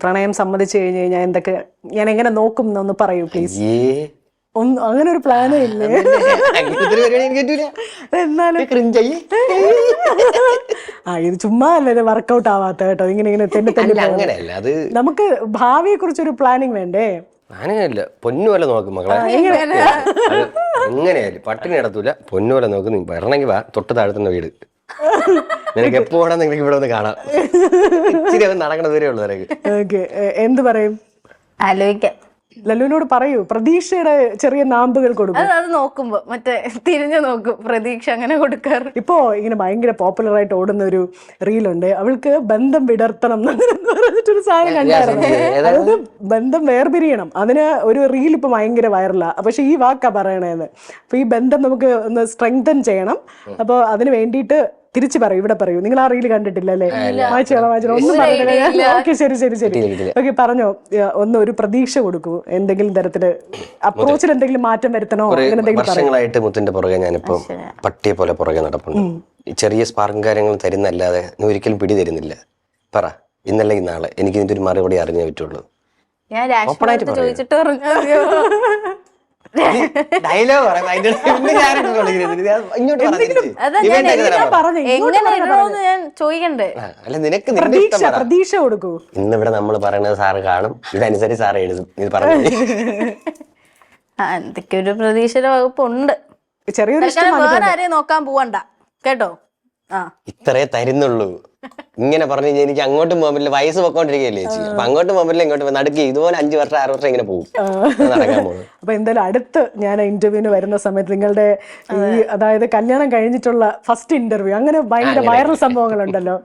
പ്രണയം സമ്മതിച്ചു കഴിഞ്ഞു കഴിഞ്ഞാൽ എന്തൊക്കെ ഞാൻ എങ്ങനെ നോക്കും എന്നൊന്ന് പറയൂ പ്ലീസ്. ഒന്നും അങ്ങനെ ഒരു പ്ലാനേ ഇല്ലേ? അങ്ങനത്തെ ഒരു പരിപാടി എനിക്ക് പറ്റൂല. എന്നാലും ക്രിഞ്ചായി. ഇത് ചുമ്മാ അല്ലേ ഇത് വർക്കൗട്ട് ആവാത്ത കേട്ടോ, ഇങ്ങനെ തെന്നി തെന്നി അല്ല അങ്ങനെയല്ല, അത് നമുക്ക് ഭാവിയെ കുറിച്ചൊരു പ്ലാനിങ് വേണ്ടേ? അങ്ങനെയല്ല. പൊന്നുപോലെ നോക്കും മക്കളെ. എങ്ങനെയായാലും പട്ടിണി നടത്തൂല. പൊന്നുപോലെ നോക്കും. നീ വരണമെങ്കിൽ വാ, തൊട്ട് താഴത്തുന്ന വീട്. നിനക്ക് എപ്പോ വേണം നിങ്ങൾക്ക് ഇവിടെ ഒന്ന് കാണാം. ഇച്ചിരി അവൻ നടക്കണ ദൂരേ ഉള്ളൂ നിനക്ക്. ഓക്കെ, എന്ത് പറയും? ആലോചിക്കാം. ലല്ലുവിനോട് പറയൂ, പ്രതീക്ഷയുടെ ചെറിയ നാമ്പുകൾ കൊടുക്കും. അത് നോക്കുമ്പോ മറ്റേ തിരിഞ്ഞു നോക്കും, പ്രതീക്ഷ അങ്ങനെ കൊടുക്കാറ്. ഇപ്പോ ഇങ്ങനെ ഭയങ്കര പോപ്പുലർ ആയിട്ട് ഓടുന്ന ഒരു റീലുണ്ട്, അവൾക്ക് ബന്ധം വിടർത്തണം എന്ന് പറഞ്ഞിട്ടൊരു സാധനം കണ്ടായിരുന്നു. അതായത് ബന്ധം വേർപിരിയണം, അതിന് ഒരു റീൽ ഇപ്പൊ ഭയങ്കര വൈറലാ. പക്ഷെ ഈ വാക്കാ പറയണേന്ന്. അപ്പൊ ഈ ബന്ധം നമുക്ക് ഒന്ന് സ്ട്രെങ്തൻ ചെയ്യണം. അപ്പൊ അതിന് വേണ്ടിയിട്ട് തിരിച്ചു പറയൂ, ഇവിടെ പറയൂ. നിങ്ങൾ ആ റീല് കണ്ടിട്ടില്ല അല്ലേ? വായിച്ചോളാം. ഒന്നും പറഞ്ഞില്ല. ഓക്കെ, ശരി. ഓക്കെ, പറഞ്ഞോ. ഒന്ന് ഒരു പ്രതീക്ഷ കൊടുക്കൂ, എന്തെങ്കിലും തരത്തില് അപ്രോച്ചിൽ എന്തെങ്കിലും മാറ്റം വരുത്തണോ, അങ്ങനെ എന്തെങ്കിലും പറയൂ. വർഷങ്ങളായിട്ട് മുത്തിന്റെ പുറകെ ഞാനിപ്പം പട്ടിയെ പോലെ പുറകെ നടപ്പുണ്ട്. ഈ ചെറിയ സ്പാർക്കും കാര്യങ്ങളും തരുന്നല്ലാതെ നീ ഒരിക്കലും പിടി തരുന്നില്ല. പറ, ഇന്നല്ലെങ്കിൽ നാളെ എനിക്ക് ഇതിന്റെ ഒരു മറുപടി അറിഞ്ഞേ പറ്റുള്ളൂ. ഞാൻ രാഷ്ട്രീയത്തെ ചോദിച്ചിട്ട് പറഞ്ഞോ? ഡയലോഗ് എങ്ങനെ ഇടണോന്ന് ഞാൻ ചോദിക്കണ്ടേ? അല്ല, നിനക്ക് പ്രതീക്ഷ കൊടുക്കൂ. ഇന്നിവിടെ നമ്മൾ പറയണത് സാറ് കാണും, ഇതനുസരിച്ച് സാറ് എഴുതും. ഇത് പറഞ്ഞു എന്തൊക്കെ ഒരു പ്രതീക്ഷയുടെ വകുപ്പുണ്ട്. ചെറിയൊരു വേറെ ആരെയും നോക്കാൻ പോവണ്ട കേട്ടോ. ഇത്രേ തരുന്നുള്ളൂ. ഇങ്ങനെ പറഞ്ഞു കഴിഞ്ഞാൽ എനിക്ക് അങ്ങോട്ടും പോകാൻ പറ്റില്ല. വയസ്സ് പൊക്കോണ്ടിരിക്കുകയല്ലേ ചേച്ചി. അപ്പൊ അങ്ങോട്ടും പോകാൻ പറ്റില്ല, ഇങ്ങോട്ടും നടുക്കി ഇതുപോലെ 5 വർഷം 6 വർഷം ഇങ്ങനെ പോകും. നടക്കാൻ പോകും. അപ്പൊ എന്തായാലും അടുത്ത് ഞാൻ ഇന്റർവ്യൂവിന് വരുന്ന സമയത്ത് നിങ്ങളുടെ ഈ അതായത് കല്യാണം കഴിഞ്ഞിട്ടുള്ള ഫസ്റ്റ് ഇന്റർവ്യൂ, അങ്ങനെ ഭയങ്കര വൈറൽ സംഭവങ്ങളുണ്ടല്ലോ,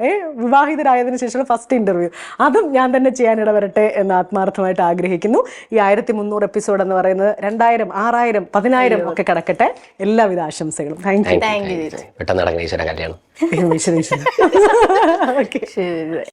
വിവാഹിതരായതിനു ശേഷമുള്ള ഫസ്റ്റ് ഇന്റർവ്യൂ, അതും ഞാൻ തന്നെ ചെയ്യാനിട വരട്ടെ എന്ന് ആത്മാർത്ഥമായിട്ട് ആഗ്രഹിക്കുന്നു. ഈ 1300 എപ്പിസോഡ് എന്ന് പറയുന്നത് 2000, 6000, 10000 ഒക്കെ കിടക്കട്ടെ. എല്ലാവിധ ആശംസകളും. Thank you. പെട്ടെന്ന് നടക്കുന്ന ഈശ്വര കല്യാണം. ഓക്കെ. ശരി.